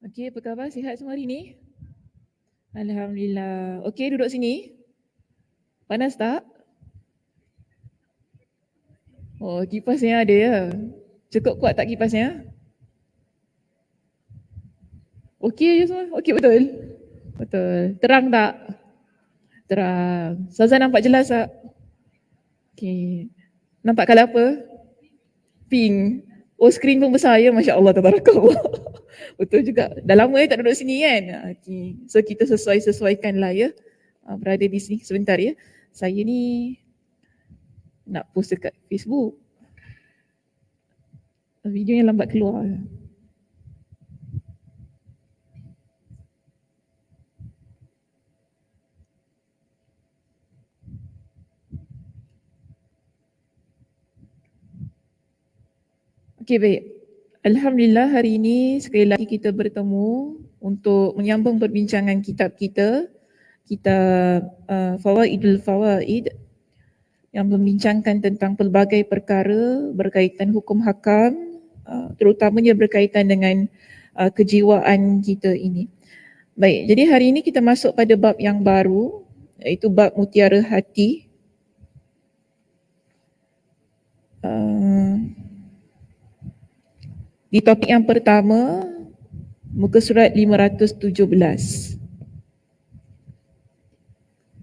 Okey, apa khabar? Sihat semua hari ni? Alhamdulillah. Okey, duduk sini. Panas tak? Oh, kipasnya ada ya. Cukup kuat tak kipasnya? Okey je semua? Okey betul? Betul. Terang tak? Terang. Saza nampak jelas tak? Okey. Nampak colour apa? Pink. Oh, skrin pun besar ya. Masya Allah, tabarakallah. Betul juga. Dah lama tak duduk sini kan? Okey. So, kita sesuaikan lah ya. Berada di sini sebentar ya. Saya ni nak post dekat Facebook. Video yang lambat keluar. Okey, baik. Alhamdulillah hari ini sekali lagi kita bertemu untuk menyambung perbincangan kitab kita, kitab Fawaidul Fawaid yang membincangkan tentang pelbagai perkara berkaitan hukum hakam, terutamanya berkaitan dengan kejiwaan kita ini. Baik, jadi hari ini kita masuk pada bab yang baru, iaitu bab mutiara hati. Di topik yang pertama, muka surat 517.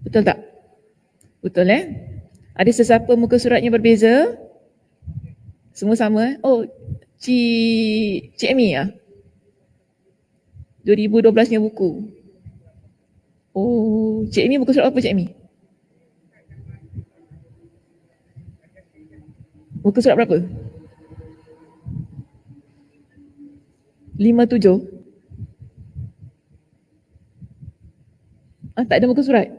Betul tak? Betul Ada sesiapa muka suratnya berbeza? Semua sama Oh, Cik Amy 2012-nya buku. Oh, Cik Amy muka surat apa Cik Amy? Muka surat berapa? 57? Tak ada muka surat?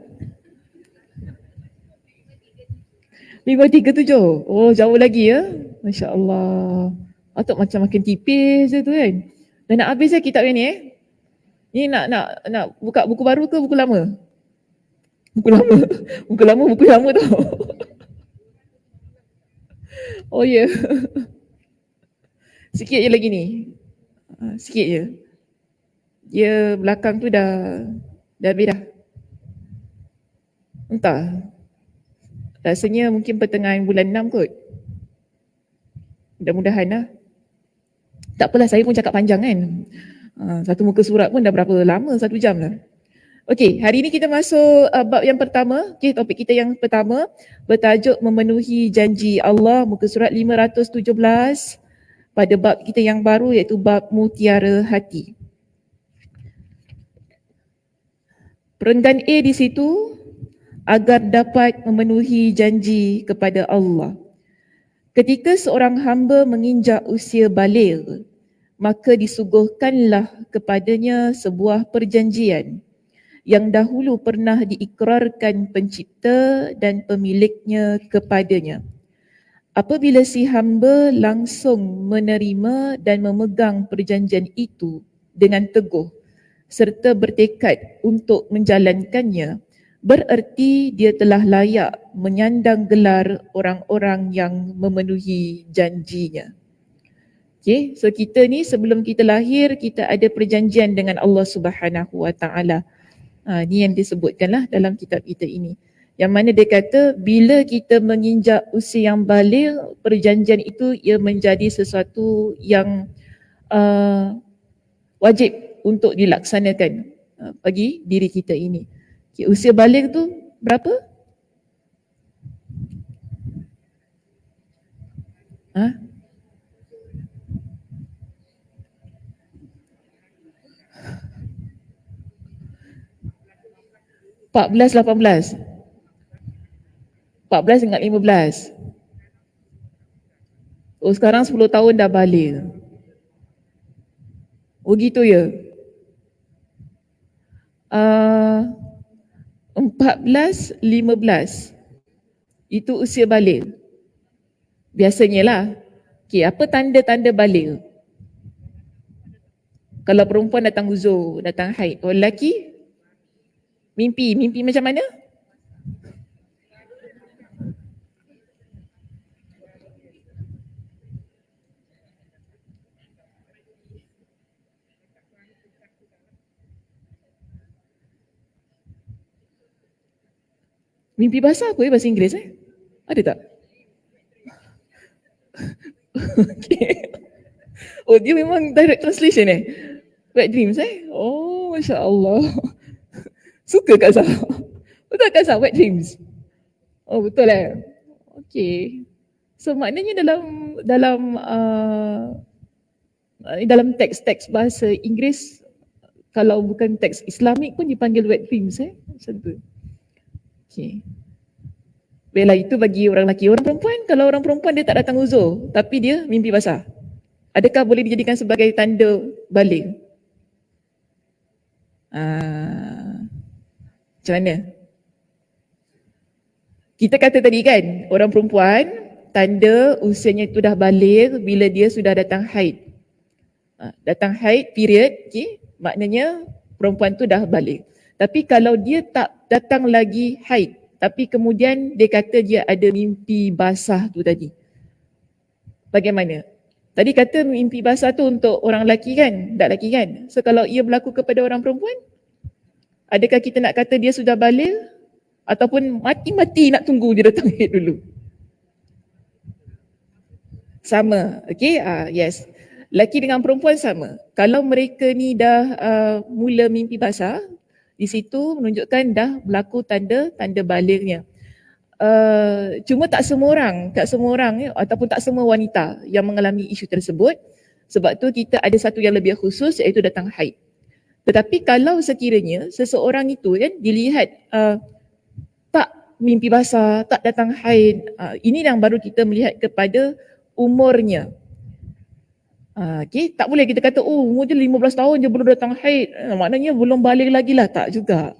537? Oh, jauh lagi ya. Masya Allah. Atau macam makin tipis je tu kan. Dah nak habis kitab ni Ni nak buka buku baru ke buku lama? Buku lama. Buku lama, buku lama tau. Oh ya. Sikit je lagi ni. Sikit je. Dia belakang tu dah habis dah. Entah. Rasanya mungkin pertengahan bulan 6 kot. Mudah-mudahan lah. Tak apalah, saya pun cakap panjang kan. Satu muka surat pun dah berapa lama, 1 jam lah. Okey, hari ni kita masuk bab yang pertama. Okey, topik kita yang pertama bertajuk memenuhi janji Allah, muka surat 517 pada bab kita yang baru iaitu bab mutiara hati. Perenggan A di situ, agar dapat memenuhi janji kepada Allah. Ketika seorang hamba menginjak usia baligh, maka disuguhkanlah kepadanya sebuah perjanjian yang dahulu pernah diikrarkan pencipta dan pemiliknya kepadanya. Apabila si hamba langsung menerima dan memegang perjanjian itu dengan teguh serta bertekad untuk menjalankannya, bererti dia telah layak menyandang gelar orang-orang yang memenuhi janjinya. Okay, so kita ni sebelum kita lahir, kita ada perjanjian dengan Allah Subhanahu Wa Taala. Ni yang disebutkanlah dalam kitab kita ini. Yang mana dia kata bila kita menginjak usia yang baligh, perjanjian itu ia menjadi sesuatu yang wajib untuk dilaksanakan bagi diri kita ini. Okay, usia baligh tu berapa? 14, 18. 14 dengan 15. Oh, sekarang 10 tahun dah baligh. Oh gitu ya. 14, 15. Itu usia baligh. Biasanya lah. Okay, apa tanda-tanda baligh? Kalau perempuan datang uzur, datang haid. Kalau lelaki? Mimpi macam mana? Mimpi basah apa bahasa Inggeris Ada tak? Okay. Oh, dia memang direct translation Wet dreams Oh, Masya Allah. Suka Kak Sah. Betul Kak Sah, wet dreams? Oh, betul Okay. So maknanya dalam teks-teks bahasa Inggeris, kalau bukan teks Islamik pun dipanggil wet dreams macam tu. Okay. Baiklah, itu bagi orang lelaki. Orang perempuan, kalau orang perempuan dia tak datang uzur tapi dia mimpi basah, adakah boleh dijadikan sebagai tanda balik? Macam mana? Kita kata tadi kan, orang perempuan tanda usianya itu dah balik bila dia sudah datang haid. Datang haid period, okay, maknanya perempuan tu dah balik. Tapi kalau dia tak datang lagi haid, tapi kemudian dia kata dia ada mimpi basah tu tadi, bagaimana? Tadi kata mimpi basah tu untuk orang lelaki kan, tak lelaki kan? So kalau ia berlaku kepada orang perempuan, adakah kita nak kata dia sudah balik ataupun mati-mati nak tunggu dia datang haid dulu? Sama, okay, yes. Lelaki dengan perempuan sama. Kalau mereka ni dah mula mimpi basah, di situ menunjukkan dah berlaku tanda balignya. Cuma tak semua orang ataupun tak semua wanita yang mengalami isu tersebut. Sebab tu kita ada satu yang lebih khusus, iaitu datang haid. Tetapi kalau sekiranya seseorang itu kan dilihat tak mimpi basah, tak datang haid, ini yang baru kita melihat kepada umurnya. Okay, tak boleh kita kata umur dia 15 tahun je belum datang haid, maknanya belum balik lagi lah, tak juga.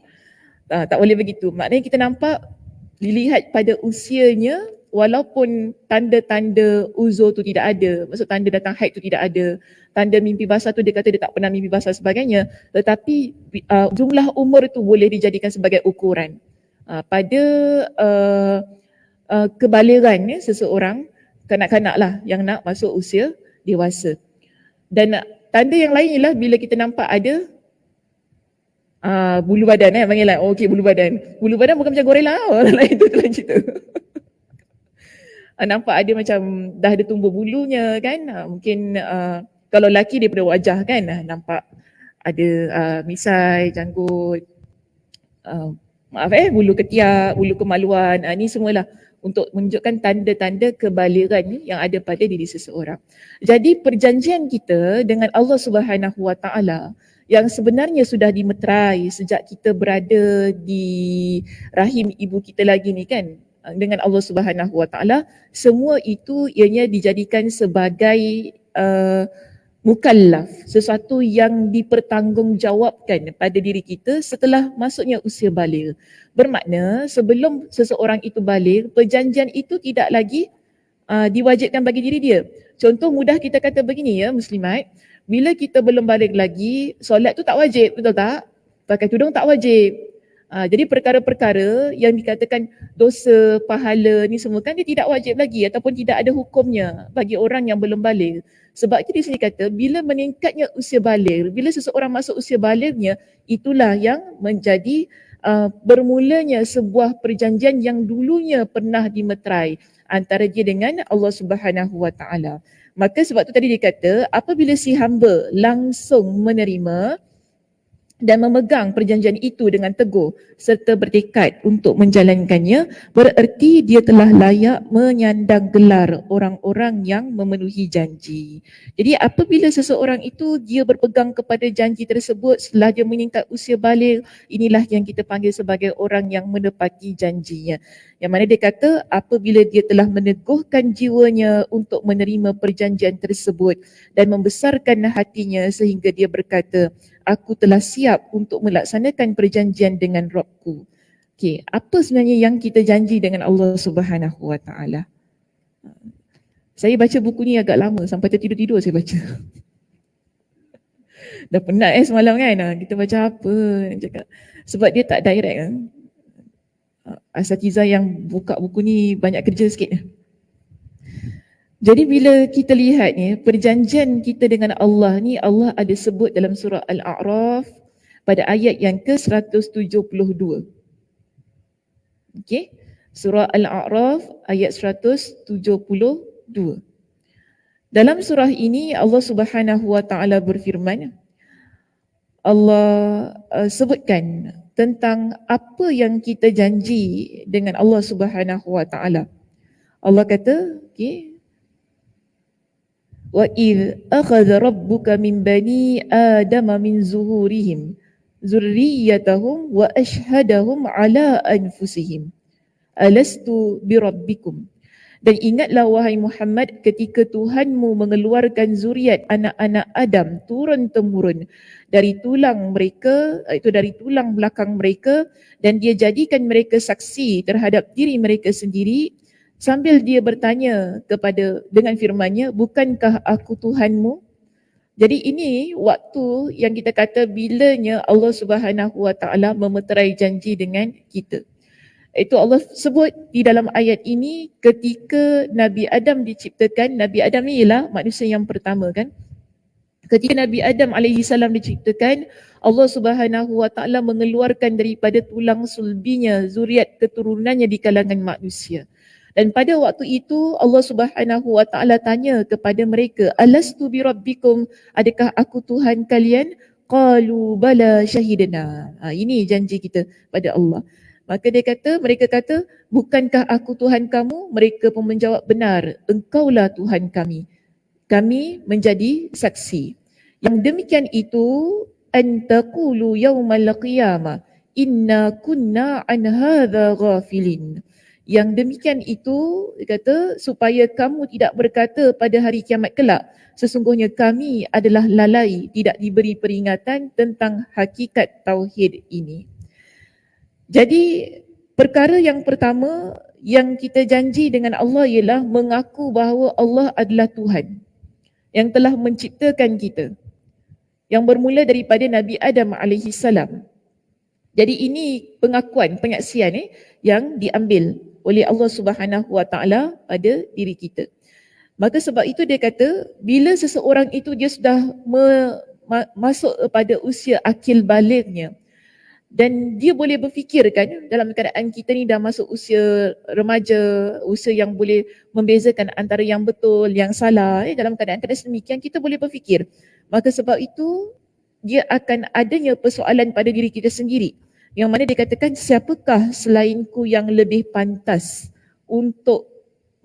Tak boleh begitu. Maknanya kita nampak dilihat pada usianya, walaupun tanda-tanda uzur tu tidak ada, maksud tanda datang haid tu tidak ada, tanda mimpi basah tu dia kata dia tak pernah mimpi basah sebagainya, tetapi jumlah umur itu boleh dijadikan sebagai ukuran pada kebaliran seseorang, kanak-kanak lah yang nak masuk usia dewasa. Dan tanda yang lain ialah bila kita nampak ada bulu badan panggil lah. Okey, bulu badan. Bulu badan bukan macam gorila orang lain tu lain cerita. Nampak ada macam dah ada tumbuh bulunya kan. Mungkin kalau lelaki daripada wajah kan, nampak ada misai, janggut, bulu ketiak, bulu kemaluan, ni semualah untuk menunjukkan tanda-tanda kebaliran yang ada pada diri seseorang. Jadi perjanjian kita dengan Allah Subhanahu Wa Taala yang sebenarnya sudah dimeterai sejak kita berada di rahim ibu kita lagi ni kan, dengan Allah Subhanahu Wa Taala, semua itu ianya dijadikan sebagai mukallaf, sesuatu yang dipertanggungjawabkan pada diri kita setelah masuknya usia baligh. Bermakna sebelum seseorang itu baligh, perjanjian itu tidak lagi diwajibkan bagi diri dia. Contoh mudah kita kata begini muslimat, bila kita belum baligh lagi, solat tu tak wajib, betul tak? Pakai tudung tak wajib. Jadi perkara-perkara yang dikatakan dosa, pahala ni semua kan dia tidak wajib lagi ataupun tidak ada hukumnya bagi orang yang belum baligh. Sebab itu di sini kata bila meningkatnya usia baligh, bila seseorang masuk usia balighnya, itulah yang menjadi bermulanya sebuah perjanjian yang dulunya pernah dimeterai antara dia dengan Allah Subhanahu Wa Taala. Maka sebab tu tadi dia kata apabila si hamba langsung menerima dan memegang perjanjian itu dengan teguh serta bertekad untuk menjalankannya, bererti dia telah layak menyandang gelar orang-orang yang memenuhi janji. Jadi apabila seseorang itu dia berpegang kepada janji tersebut setelah dia meningkat usia baligh, inilah yang kita panggil sebagai orang yang menepati janjinya. Yang mana dia kata apabila dia telah meneguhkan jiwanya untuk menerima perjanjian tersebut dan membesarkan hatinya sehingga dia berkata, aku telah siap untuk melaksanakan perjanjian dengan Rabbku. Okey, apa sebenarnya yang kita janji dengan Allah Subhanahu Wa Taala? Saya baca buku ni agak lama, sampai tertidur-tidur saya baca. Dah penat semalam kan, kita baca apa cakap. Sebab dia tak direct. Asatizah yang buka buku ni banyak kerja sikit. Jadi bila kita lihat ni, perjanjian kita dengan Allah ni, Allah ada sebut dalam surah Al-A'raf pada ayat yang ke-172. Okey. Surah Al-A'raf ayat 172. Dalam surah ini Allah Subhanahu wa taala berfirman, Allah sebutkan tentang apa yang kita janji dengan Allah Subhanahu wa taala. Allah kata, okey, wa id akhadha rabbuka min bani adama min zuhurihim zurriyyatahum wa ashhadahum ala anfusihim alastu birabbikum. Dan ingatlah wahai Muhammad ketika Tuhanmu mengeluarkan zuriat anak-anak Adam turun-temurun dari tulang mereka, itu dari tulang belakang mereka, dan dia jadikan mereka saksi terhadap diri mereka sendiri sambil dia bertanya kepada dengan firman-Nya, bukankah aku Tuhanmu? Jadi ini waktu yang kita kata bilanya Allah Subhanahu wa taala memeterai janji dengan kita. Itu Allah sebut di dalam ayat ini ketika Nabi Adam diciptakan. Nabi Adam ni ialah manusia yang pertama kan. Ketika Nabi Adam alaihi salam diciptakan, Allah Subhanahu wa taala mengeluarkan daripada tulang sulbinya zuriat keturunannya di kalangan manusia. Dan pada waktu itu Allah Subhanahu wa taala tanya kepada mereka, alastu birabbikum, adakah aku Tuhan kalian? Qalu bala syahidna. Ini janji kita pada Allah. Maka mereka kata, bukankah aku Tuhan kamu? Mereka pun menjawab, benar, engkaulah Tuhan kami. Kami menjadi saksi. Yang demikian itu, an taqulu yawmal qiyamah inna kunna an hadha ghafilin. Yang demikian itu, dia kata, supaya kamu tidak berkata pada hari kiamat kelak, sesungguhnya kami adalah lalai, tidak diberi peringatan tentang hakikat tauhid ini. Jadi perkara yang pertama yang kita janji dengan Allah ialah mengaku bahawa Allah adalah Tuhan yang telah menciptakan kita, yang bermula daripada Nabi Adam alaihi salam. Jadi ini pengakuan, penyaksian yang diambil oleh Allah Subhanahu wa taala pada diri kita. Maka sebab itu dia kata, bila seseorang itu dia sudah masuk pada usia akil balignya, dan dia boleh berfikir kan, dalam keadaan kita ni dah masuk usia remaja, usia yang boleh membezakan antara yang betul, yang salah, dalam keadaan sedemikian kita boleh berfikir. Maka sebab itu dia akan adanya persoalan pada diri kita sendiri, yang mana dia katakan, siapakah selainku yang lebih pantas untuk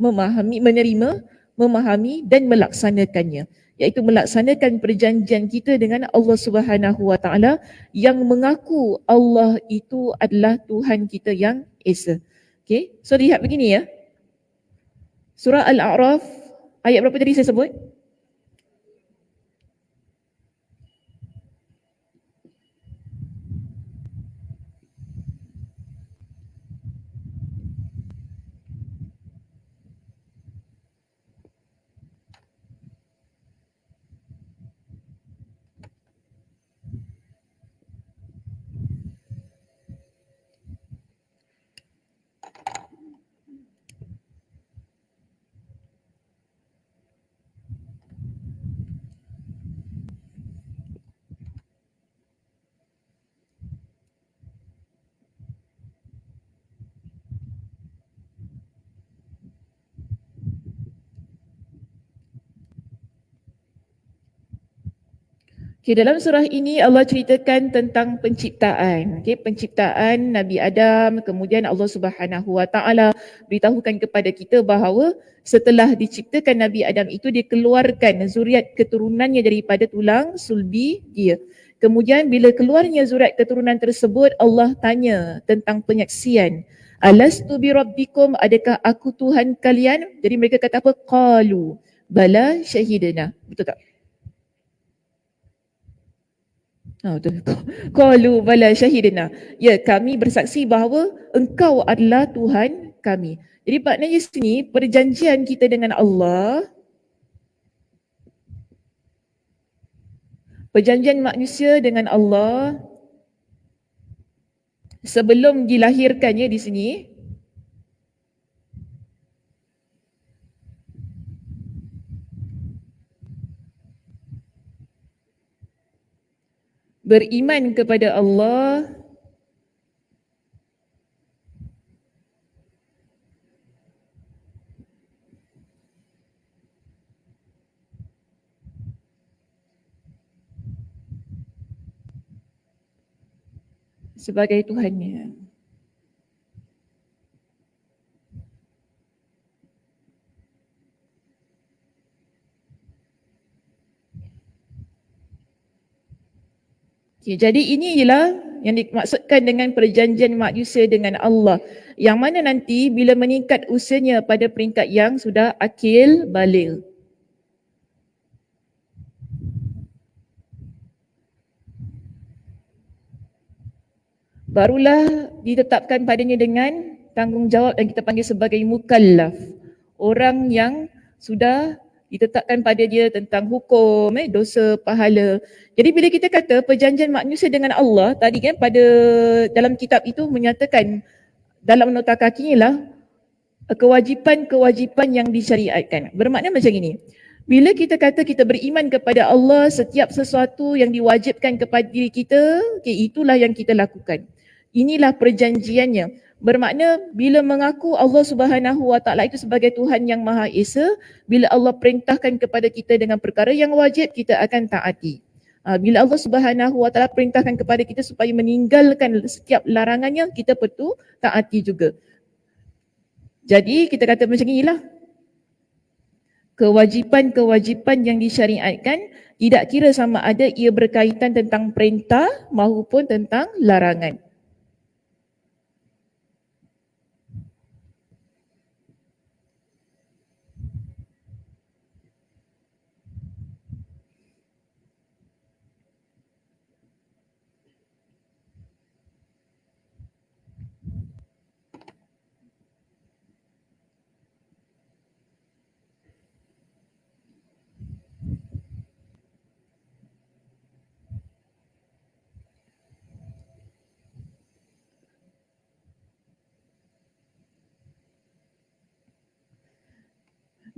menerima, memahami dan melaksanakannya, iaitu melaksanakan perjanjian kita dengan Allah Subhanahu wa taala yang mengaku Allah itu adalah Tuhan kita yang esa. Okey, so lihat begini ya. Surah Al-A'raf ayat berapa tadi saya sebut? Okay, dalam surah ini Allah ceritakan tentang penciptaan. Okay, penciptaan Nabi Adam, kemudian Allah Subhanahu wa taala beritahukan kepada kita bahawa setelah diciptakan Nabi Adam itu dikeluarkan zuriat keturunannya daripada tulang sulbi dia. Kemudian bila keluarnya zuriat keturunan tersebut, Allah tanya tentang penyaksian. Alastu bi rabbikum, adakah aku Tuhan kalian? Jadi mereka kata apa? Qalu bala syahidna. Betul tak? Betul. Qalu bala syahidna. Ya, kami bersaksi bahawa engkau adalah Tuhan kami. Jadi maknanya sini perjanjian kita dengan Allah, perjanjian manusia dengan Allah sebelum dilahirkannya di sini, beriman kepada Allah sebagai Tuhannya. Okay, jadi ini ialah yang dimaksudkan dengan perjanjian manusia dengan Allah, yang mana nanti bila meningkat usianya pada peringkat yang sudah akil baligh. Barulah ditetapkan padanya dengan tanggungjawab yang kita panggil sebagai mukallaf. Orang yang sudah ditetapkan pada dia tentang hukum, dosa, pahala. Jadi bila kita kata perjanjian manusia dengan Allah, tadi kan pada dalam kitab itu menyatakan dalam nota kakinya lah kewajipan-kewajipan yang disyariatkan. Bermakna macam ini. Bila kita kata kita beriman kepada Allah, setiap sesuatu yang diwajibkan kepada diri kita, okay, itulah yang kita lakukan. Inilah perjanjiannya. Bermakna bila mengaku Allah Subhanahu Wa Taala itu sebagai Tuhan yang Maha Esa, bila Allah perintahkan kepada kita dengan perkara yang wajib, kita akan taati. Bila Allah Subhanahu Wa Taala perintahkan kepada kita supaya meninggalkan setiap larangannya, kita perlu taati juga. Jadi kita kata macam inilah. Kewajipan-kewajipan yang disyariatkan tidak kira sama ada ia berkaitan tentang perintah maupun tentang larangan.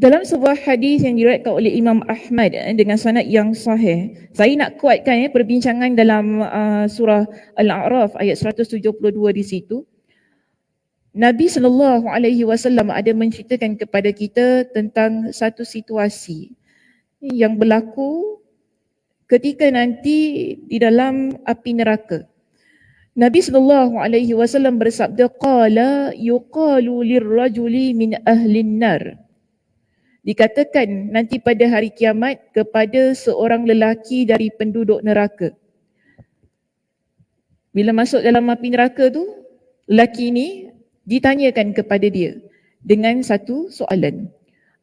Dalam sebuah hadis yang diriwayatkan oleh Imam Ahmad dengan sanad yang sahih, saya nak kuatkan perbincangan dalam surah Al-A'raf ayat 172 di situ. Nabi SAW ada menceritakan kepada kita tentang satu situasi yang berlaku ketika nanti di dalam api neraka. Nabi SAW bersabda, qala yuqalu lirrajuli min ahlin nar. Dikatakan nanti pada hari kiamat kepada seorang lelaki dari penduduk neraka. Bila masuk dalam api neraka tu, lelaki ini ditanyakan kepada dia dengan satu soalan.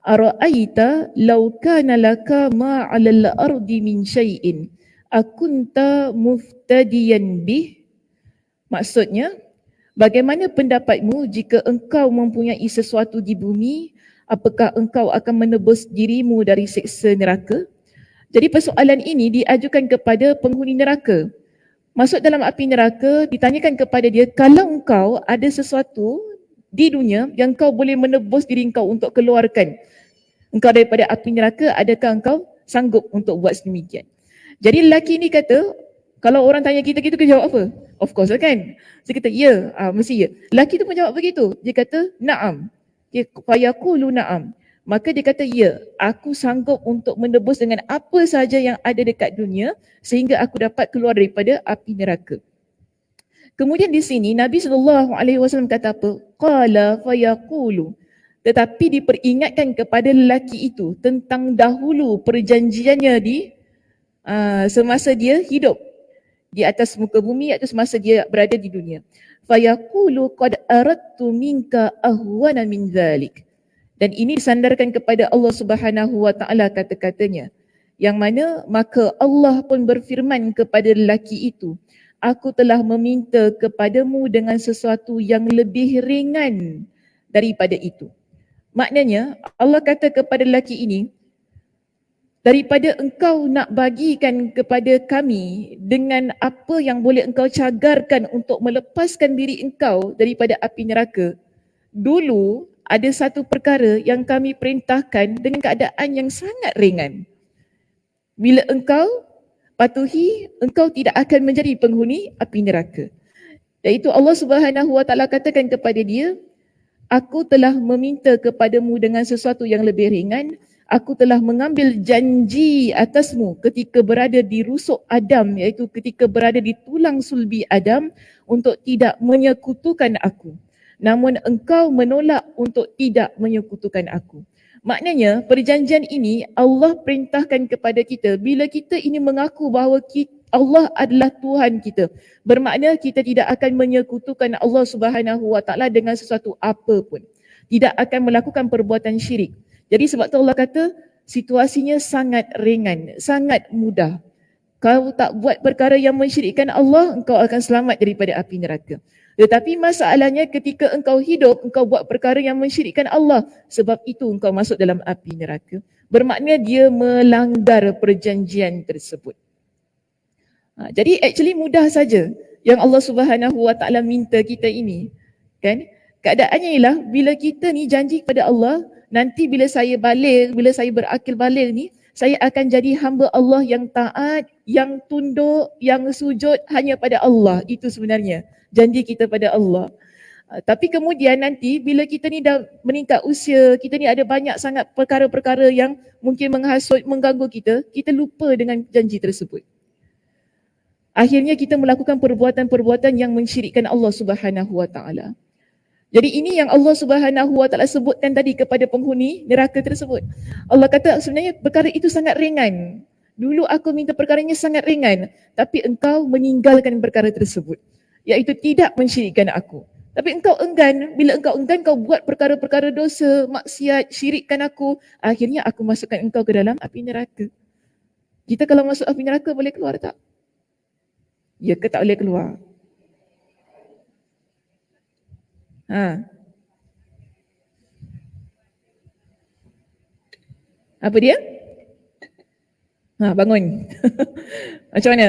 Ara'aita law kana laka ma 'alal ardi min syai'in akunta muftadiyan bih? Maksudnya, bagaimana pendapatmu jika engkau mempunyai sesuatu di bumi, apakah engkau akan menebus dirimu dari siksa neraka? Jadi persoalan ini diajukan kepada penghuni neraka. Masuk dalam api neraka, ditanyakan kepada dia, kalau engkau ada sesuatu di dunia yang kau boleh menebus diri engkau untuk keluarkan engkau daripada api neraka, adakah engkau sanggup untuk buat sedemikian? Jadi lelaki ni kata, kalau orang tanya kita jawab apa? Of course lah kan? Saya kata, ya, mesti ya. Lelaki tu pun jawab begitu. Dia kata, na'am. Fayaqulu na'am. Maka dia kata, ya, aku sanggup untuk menebus dengan apa saja yang ada dekat dunia sehingga aku dapat keluar daripada api neraka. Kemudian di sini Nabi SAW kata apa? Qala fayaqulu. Tetapi diperingatkan kepada lelaki itu tentang dahulu perjanjiannya di semasa dia hidup di atas muka bumi, iaitu semasa dia berada di dunia. Fayaqulu qad aradtu minka ahwana min dhalik. Dan ini disandarkan kepada Allah Subhanahu Wa Taala kata-katanya, yang mana maka Allah pun berfirman kepada lelaki itu, aku telah meminta kepadamu dengan sesuatu yang lebih ringan daripada itu. Maknanya Allah kata kepada lelaki ini, daripada engkau nak bagikan kepada kami dengan apa yang boleh engkau cagarkan untuk melepaskan diri engkau daripada api neraka, dulu ada satu perkara yang kami perintahkan dengan keadaan yang sangat ringan. Bila engkau patuhi, engkau tidak akan menjadi penghuni api neraka. Iaitu Allah Subhanahu Wa Taala katakan kepada dia, aku telah meminta kepadamu dengan sesuatu yang lebih ringan, Aku telah mengambil janji atasmu ketika berada di rusuk Adam, iaitu ketika berada di tulang sulbi Adam, untuk tidak menyekutukan aku. Namun engkau menolak untuk tidak menyekutukan aku. Maknanya perjanjian ini Allah perintahkan kepada kita bila kita ini mengaku bahawa Allah adalah Tuhan kita. Bermakna kita tidak akan menyekutukan Allah Subhanahu Wa Taala dengan sesuatu apa pun. Tidak akan melakukan perbuatan syirik. Jadi sebab tu Allah kata situasinya sangat ringan, sangat mudah. Kau tak buat perkara yang mensyirikkan Allah, engkau akan selamat daripada api neraka. Tetapi masalahnya ketika engkau hidup, engkau buat perkara yang mensyirikkan Allah, sebab itu engkau masuk dalam api neraka. Bermakna dia melanggar perjanjian tersebut. Jadi actually mudah saja yang Allah Subhanahu Wa Taala minta kita ini, kan? Keadaannya ialah bila kita ni janji kepada Allah, nanti bila saya balik, bila saya berakil balik ni, saya akan jadi hamba Allah yang taat, yang tunduk, yang sujud hanya pada Allah. Itu sebenarnya janji kita pada Allah. Tapi kemudian nanti bila kita ni dah meningkat usia, kita ni ada banyak sangat perkara-perkara yang mungkin menghasut, mengganggu kita lupa dengan janji tersebut. Akhirnya kita melakukan perbuatan-perbuatan yang mensyirikkan Allah Subhanahu Wa Taala. Jadi ini yang Allah Subhanahu Wa Taala sebutkan tadi kepada penghuni neraka tersebut. Allah kata sebenarnya perkara itu sangat ringan. Dulu aku minta perkaranya sangat ringan, tapi engkau meninggalkan perkara tersebut, iaitu tidak mensyirikkan aku. Tapi engkau enggan, bila engkau enggan kau buat perkara-perkara dosa, maksiat, syirikkan aku, akhirnya aku masukkan engkau ke dalam api neraka. Kita kalau masuk api neraka boleh keluar tak? Ya ke tak boleh keluar? Apa dia? Bangun. Macam mana?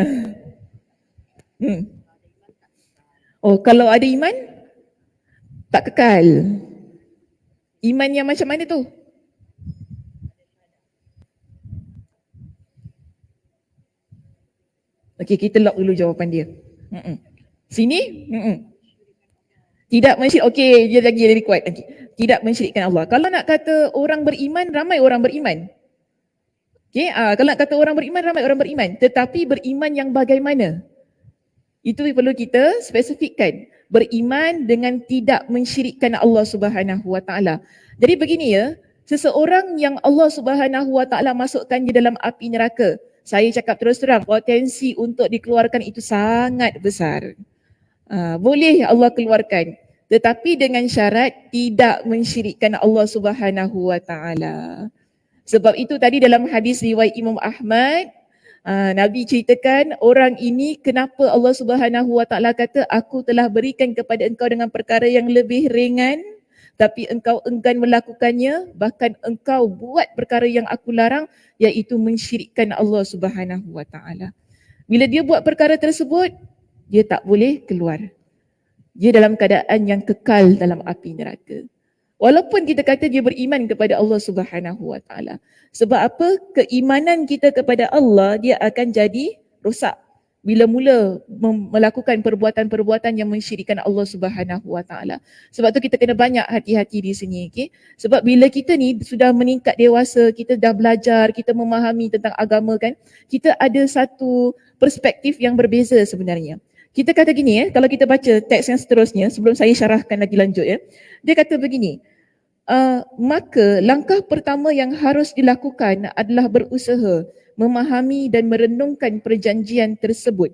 Oh, kalau ada iman, tak kekal. Iman yang macam mana tu? Okey, kita lock dulu jawapan dia. Sini? Tidak mensyirikkan. Okey, dia lagi lebih kuat. Okay. Tidak mensyirikkan Allah. Kalau nak kata orang beriman, ramai orang beriman. Okey, kalau nak kata orang beriman, ramai orang beriman. Tetapi beriman yang bagaimana? Itu perlu kita spesifikkan. Beriman dengan tidak mensyirikkan Allah Subhanahu Wa Taala. Jadi begini ya, seseorang yang Allah Subhanahu Wa Taala masukkan di dalam api neraka, saya cakap terus terang, potensi untuk dikeluarkan itu sangat besar. Boleh Allah keluarkan, tetapi dengan syarat tidak mensyirikkan Allah Subhanahu Wa Taala. Sebab itu tadi dalam hadis riwayat Imam Ahmad, Nabi ceritakan orang ini kenapa Allah Subhanahu Wa Taala kata aku telah berikan kepada engkau dengan perkara yang lebih ringan, tapi engkau enggan melakukannya, bahkan engkau buat perkara yang aku larang, iaitu mensyirikkan Allah Subhanahu Wa Taala. Bila dia buat perkara tersebut, dia tak boleh keluar. Dia dalam keadaan yang kekal dalam api neraka. Walaupun kita kata dia beriman kepada Allah Subhanahu Wa Taala. Sebab apa? Keimanan kita kepada Allah dia akan jadi rosak bila mula melakukan perbuatan-perbuatan yang mensyirikkan Allah Subhanahu Wa Taala. Sebab tu kita kena banyak hati-hati di sini, okey? Sebab bila kita ni sudah meningkat dewasa, kita dah belajar, kita memahami tentang agama kan, kita ada satu perspektif yang berbeza sebenarnya. Kita kata gini kalau kita baca teks yang seterusnya sebelum saya syarahkan lagi lanjut dia kata begini, maka langkah pertama yang harus dilakukan adalah berusaha memahami dan merenungkan perjanjian tersebut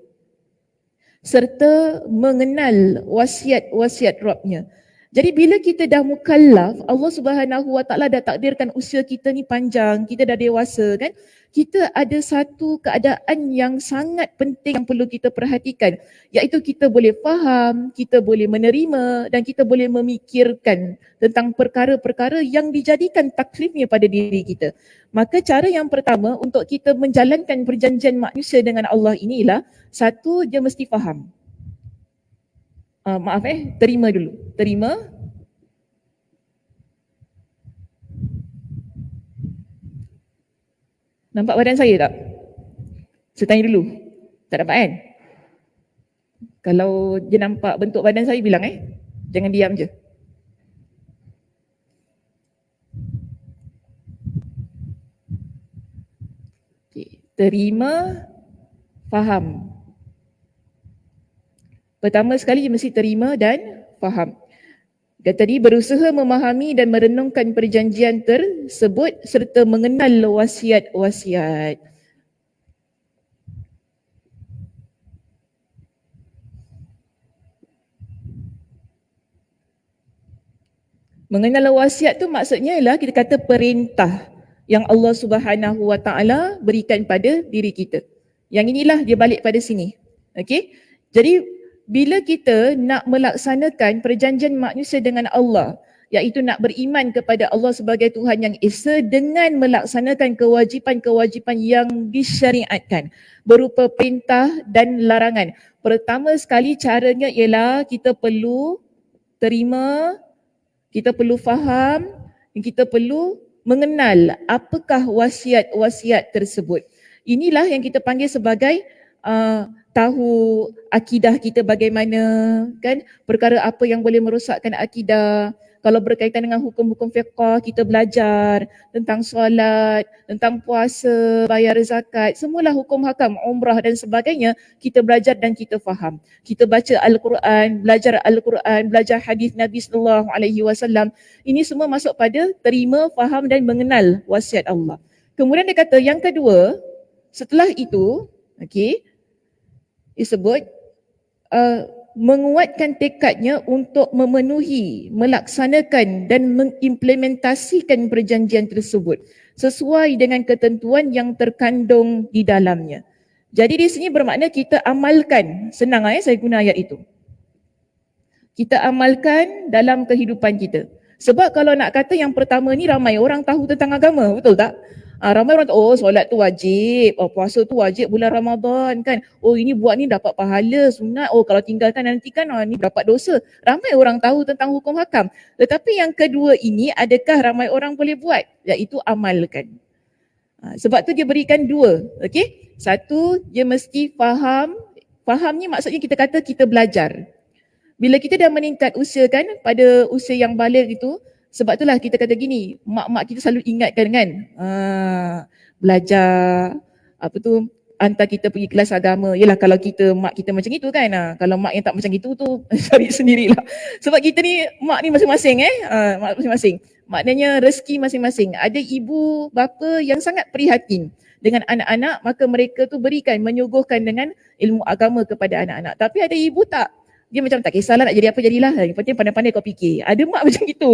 serta mengenal wasiat-wasiat Rabbnya. Jadi bila kita dah mukallaf, Allah Subhanahu Wa Taala dah takdirkan usia kita ni panjang, kita dah dewasa kan, kita ada satu keadaan yang sangat penting yang perlu kita perhatikan, iaitu kita boleh faham, kita boleh menerima dan kita boleh memikirkan tentang perkara-perkara yang dijadikan taklifnya pada diri kita. Maka cara yang pertama untuk kita menjalankan perjanjian manusia dengan Allah inilah, satu, dia mesti faham. Terima dulu. Terima. Nampak badan saya tak? Saya tanya dulu. Tak dapat kan? Kalau dia nampak bentuk badan saya bilang jangan diam je. terima, faham. Pertama sekali dia mesti terima dan faham. Dan tadi berusaha memahami dan merenungkan perjanjian tersebut serta mengenal wasiat-wasiat. Mengenal wasiat tu maksudnya ialah kita kata perintah yang Allah Subhanahu Wa Taala berikan pada diri kita. Yang inilah dia balik pada sini. Okey? Jadi bila kita nak melaksanakan perjanjian manusia dengan Allah, iaitu nak beriman kepada Allah sebagai Tuhan yang Esa dengan melaksanakan kewajipan-kewajipan yang disyariatkan berupa perintah dan larangan. Pertama sekali caranya ialah kita perlu terima, kita perlu faham, kita perlu mengenal apakah wasiat-wasiat tersebut. Inilah yang kita panggil sebagai tahu akidah kita bagaimana, kan? Perkara apa yang boleh merosakkan akidah. Kalau berkaitan dengan hukum-hukum fiqh, kita belajar tentang solat, tentang puasa, bayar zakat, semualah hukum hakam, umrah dan sebagainya, kita belajar dan kita faham. Kita baca Al-Quran, belajar hadis Nabi sallallahu alaihi wasallam. Ini semua masuk pada terima, faham dan mengenal wasiat Allah. Kemudian dia kata yang kedua, setelah itu, okey, disebut menguatkan tekadnya untuk memenuhi, melaksanakan dan mengimplementasikan perjanjian tersebut sesuai dengan ketentuan yang terkandung di dalamnya. Jadi di sini bermakna kita amalkan, senang saya guna ayat itu. Kita amalkan dalam kehidupan kita. Sebab kalau nak kata yang pertama ni ramai orang tahu tentang agama, betul tak? Ramai orang tahu, solat tu wajib, puasa tu wajib bulan Ramadan kan. Oh ini buat ni dapat pahala sunat, kalau tinggalkan nanti kan ni dapat dosa. Ramai orang tahu tentang hukum hakam. Tetapi yang kedua ini adakah ramai orang boleh buat? Iaitu amalkan. Sebab tu dia berikan dua, okey? Satu, dia mesti faham. Faham ni maksudnya kita kata kita belajar. Bila kita dah meningkat usia kan, pada usia yang baligh itu, sebab itulah kita kata gini, mak-mak kita selalu ingatkan kan, belajar, hantar kita pergi kelas agama. Yelah kalau mak kita macam itu kan, kalau mak yang tak macam itu tu cari sendirilah. Sebab kita ni, mak ni masing-masing mak masing-masing. Maknanya rezeki masing-masing. Ada ibu bapa yang sangat prihatin dengan anak-anak, maka mereka tu berikan, menyuguhkan dengan ilmu agama kepada anak-anak. Tapi ada ibu tak. Dia macam tak kisahlah nak jadi apa jadilah. Yang penting pandai-pandai kau fikir. Ada mak macam itu.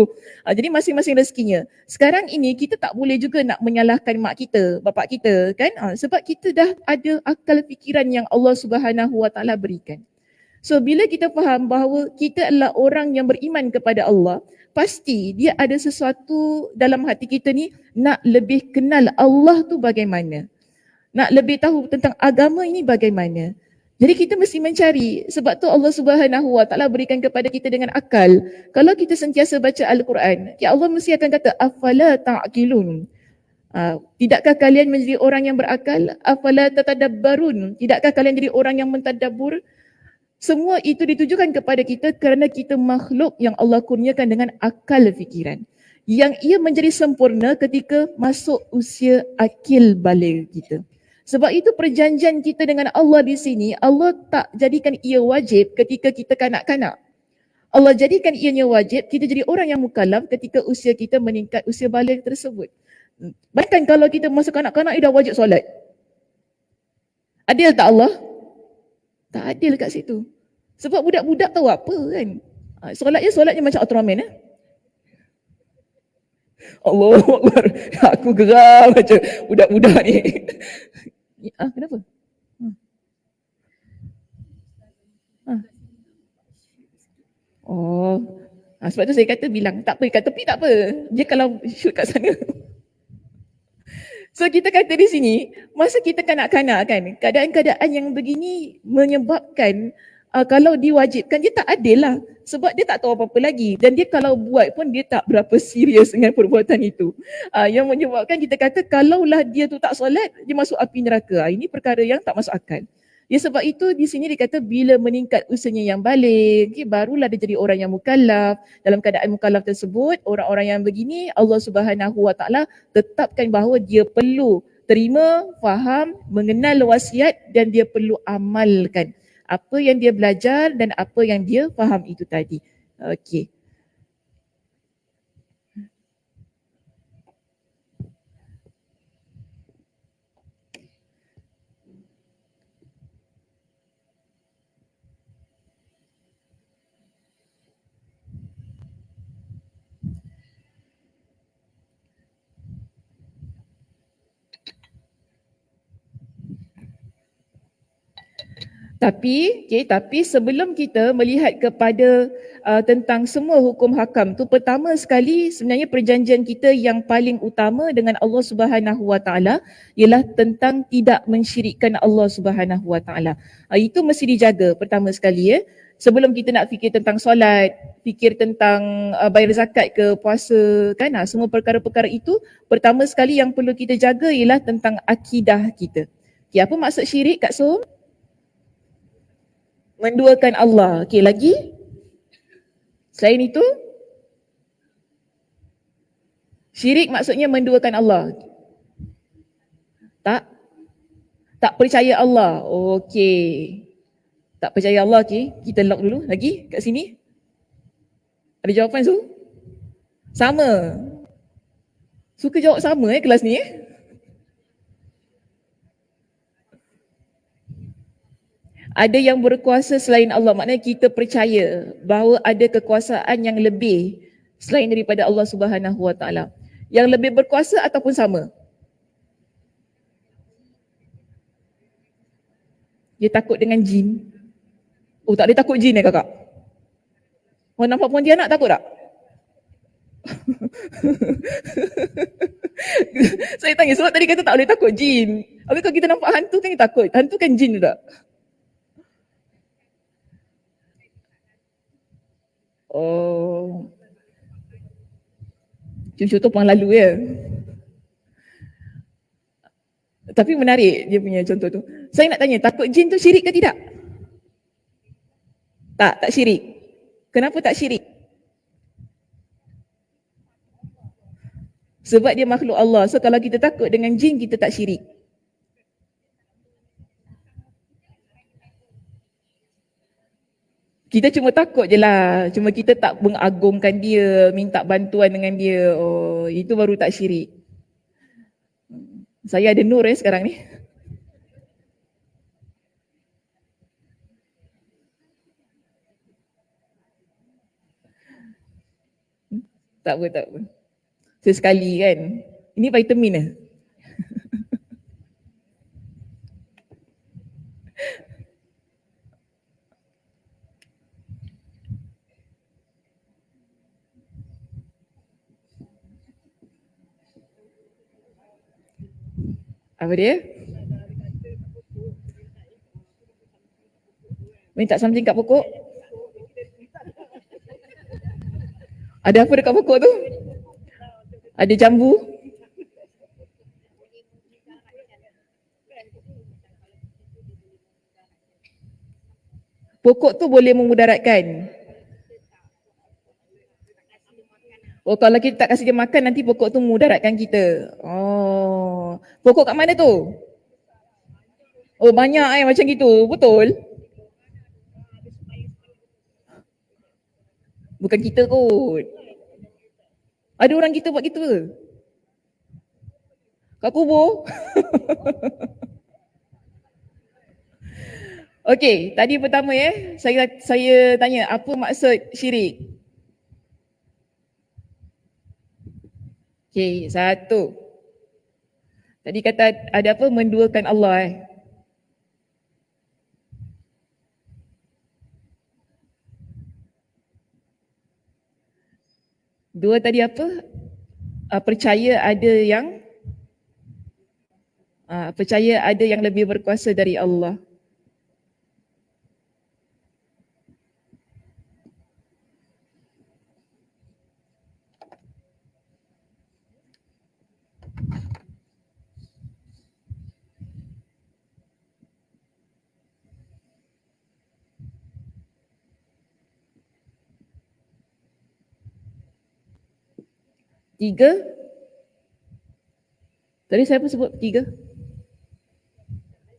Jadi masing-masing rezekinya. Sekarang ini kita tak boleh juga nak menyalahkan mak kita, bapak kita kan. Sebab kita dah ada akal fikiran yang Allah Subhanahu Wa Taala berikan. So bila kita faham bahawa kita adalah orang yang beriman kepada Allah, pasti dia ada sesuatu dalam hati kita ni nak lebih kenal Allah tu bagaimana. Nak lebih tahu tentang agama ini bagaimana. Jadi kita mesti mencari, sebab tu Allah Subhanahu Wa Taala berikan kepada kita dengan akal. Kalau kita sentiasa baca Al-Quran, ya Allah mesti akan kata afala ta'qilun. Tidakkah kalian menjadi orang yang berakal? Afala tatadabbarun. Tidakkah kalian jadi orang yang mentadabbur? Semua itu ditujukan kepada kita kerana kita makhluk yang Allah kurniakan dengan akal fikiran. Yang ia menjadi sempurna ketika masuk usia akil baligh kita. Sebab itu perjanjian kita dengan Allah di sini, Allah tak jadikan ia wajib ketika kita kanak-kanak. Allah jadikan ianya wajib, kita jadi orang yang mukallaf ketika usia kita meningkat usia baligh tersebut. Bahkan kalau kita masa kanak-kanak, dah wajib solat. Adil tak Allah? Tak adil kat situ. Sebab budak-budak tahu apa kan. Solatnya macam Ultraman Allah Akbar. Aku geram macam budak-budak ni. Kenapa? Sebab tu saya kata bilang tak apa, kat tepi tak apa. Dia kalau shoot kat sana. So kita kata di sini, masa kita kanak-kanak kan, keadaan-keadaan yang begini menyebabkan kalau diwajibkan dia tak adil lah. Sebab dia tak tahu apa-apa lagi. Dan dia kalau buat pun dia tak berapa serius dengan perbuatan itu. Yang menyebabkan kita kata kalaulah dia tu tak solat, dia masuk api neraka. Ini perkara yang tak masuk akal. Ya sebab itu di sini dikata bila meningkat usianya yang baligh, barulah dia jadi orang yang mukallaf. Dalam keadaan mukallaf tersebut, orang-orang yang begini Allah Subhanahu Wa Taala tetapkan bahawa dia perlu terima, faham, mengenal wasiat dan dia perlu amalkan apa yang dia belajar dan apa yang dia faham itu tadi. Okey. Tapi sebelum kita melihat kepada tentang semua hukum hakam tu, pertama sekali sebenarnya perjanjian kita yang paling utama dengan Allah Subhanahu Wa Taala ialah tentang tidak mensyirikkan Allah Subhanahu Wa Taala. Itu mesti dijaga pertama sekali ya. Sebelum kita nak fikir tentang solat, fikir tentang bayar zakat ke puasa kan, semua perkara-perkara itu pertama sekali yang perlu kita jaga ialah tentang akidah kita. Okay, apa maksud syirik Kak Som? Menduakan Allah. Okey, lagi? Selain itu, syirik maksudnya menduakan Allah. Tak? Tak percaya Allah. Okey. Tak percaya Allah, okey. Kita lock dulu. Lagi kat sini? Ada jawapan Su? Sama. Suka jawab sama kelas ni Ada yang berkuasa selain Allah. Maknanya kita percaya bahawa ada kekuasaan yang lebih selain daripada Allah Subhanahu Wa Taala. Yang lebih berkuasa ataupun sama? Dia takut dengan jin. Oh, tak ada takut jin kakak? Oh, nampak Pontianak takut tak? Saya tanya sebab tadi kata tak boleh takut jin. Habis kalau kita nampak hantu kan kita takut. Hantu kan jin juga. Oh. Contoh puang lalu ya. Tapi menarik dia punya contoh tu. Saya nak tanya, takut jin tu syirik ke tidak? Tak syirik. Kenapa tak syirik? Sebab dia makhluk Allah. So kalau kita takut dengan jin, kita tak syirik. Kita cuma takut je lah. Cuma kita tak mengagungkan dia, minta bantuan dengan dia. Oh, itu baru tak syirik. Saya ada nur sekarang ni. Tak apa. Sesekali kan. Ini vitamin lah. Apa dia? Minta something kat pokok? Ada apa dekat pokok tu? Ada jambu? Pokok tu boleh memudaratkan. Oh, kalau kita tak kasih dia makan, nanti pokok tu memudaratkan kita. Oh, pokok kat mana tu? Oh, banyak macam gitu. Betul? Bukan kita kot. Ada orang kita buat gitu ke? Kat kubur? Okey, tadi pertama saya tanya apa maksud syirik? Okey, satu. Tadi kata ada apa? Menduakan Allah Dua tadi apa? Percaya ada yang lebih berkuasa dari Allah. Tiga. Tadi saya pun sebut tiga.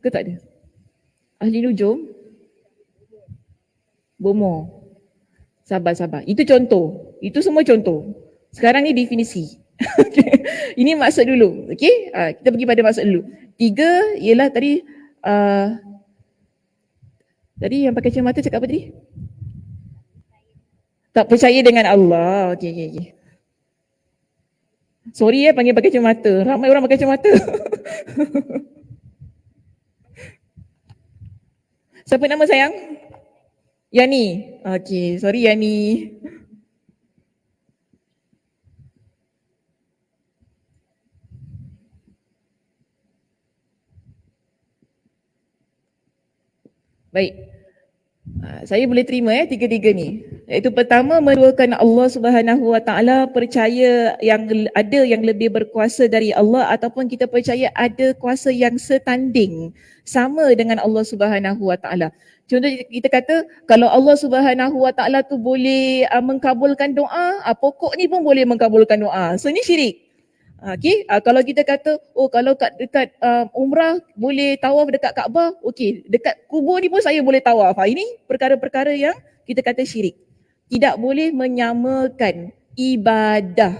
Ke tak ada? Ahli nujum? Bomoh. Sabar. Itu contoh. Itu semua contoh. Sekarang ni definisi. Ini maksud dulu. Okay? Kita pergi pada maksud dulu. 3 ialah tadi yang pakai kacamata cakap apa tadi? Tak percaya dengan Allah. Okay. Sorry panggil pakai kacamata. Ramai orang pakai kacamata. Siapa nama sayang? Yani. Okay, sorry Yani. Baik. Saya boleh terima tiga-tiga ni. Iaitu pertama, menduakan Allah Subhanahu Wa Taala, percaya yang ada yang lebih berkuasa dari Allah, ataupun kita percaya ada kuasa yang setanding sama dengan Allah Subhanahu Wa Taala. Contoh kita kata kalau Allah Subhanahu Wa Taala tu boleh mengkabulkan doa, pokok ni pun boleh mengkabulkan doa. So ni syirik. Okay, kalau kita kata kalau dekat umrah boleh tawaf dekat Kaabah, okey, dekat kubur ni pun saya boleh tawaf. Ini perkara-perkara yang kita kata syirik. Tidak boleh menyamakan ibadah,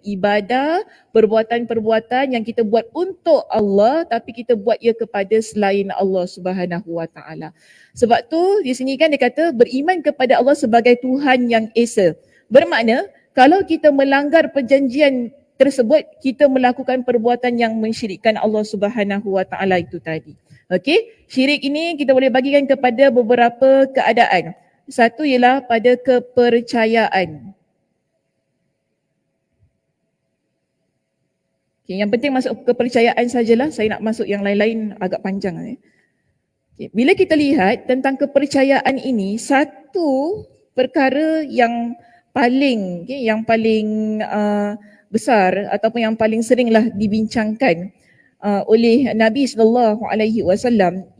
ibadah, perbuatan-perbuatan yang kita buat untuk Allah tapi kita buat ia kepada selain Allah Subhanahu Wa Taala. Sebab tu di sini kan dia kata beriman kepada Allah sebagai Tuhan yang esa. Bermakna kalau kita melanggar perjanjian tersebut, kita melakukan perbuatan yang mensyirikkan Allah Subhanahu Wa Taala itu tadi. Okey, syirik ini kita boleh bagikan kepada beberapa keadaan. Satu ialah pada kepercayaan. Okay, yang penting masuk kepercayaan sajalah, saya nak masuk yang lain-lain agak panjang. Okay, bila kita lihat tentang kepercayaan ini, satu perkara yang paling besar ataupun yang paling seringlah dibincangkan oleh Nabi SAW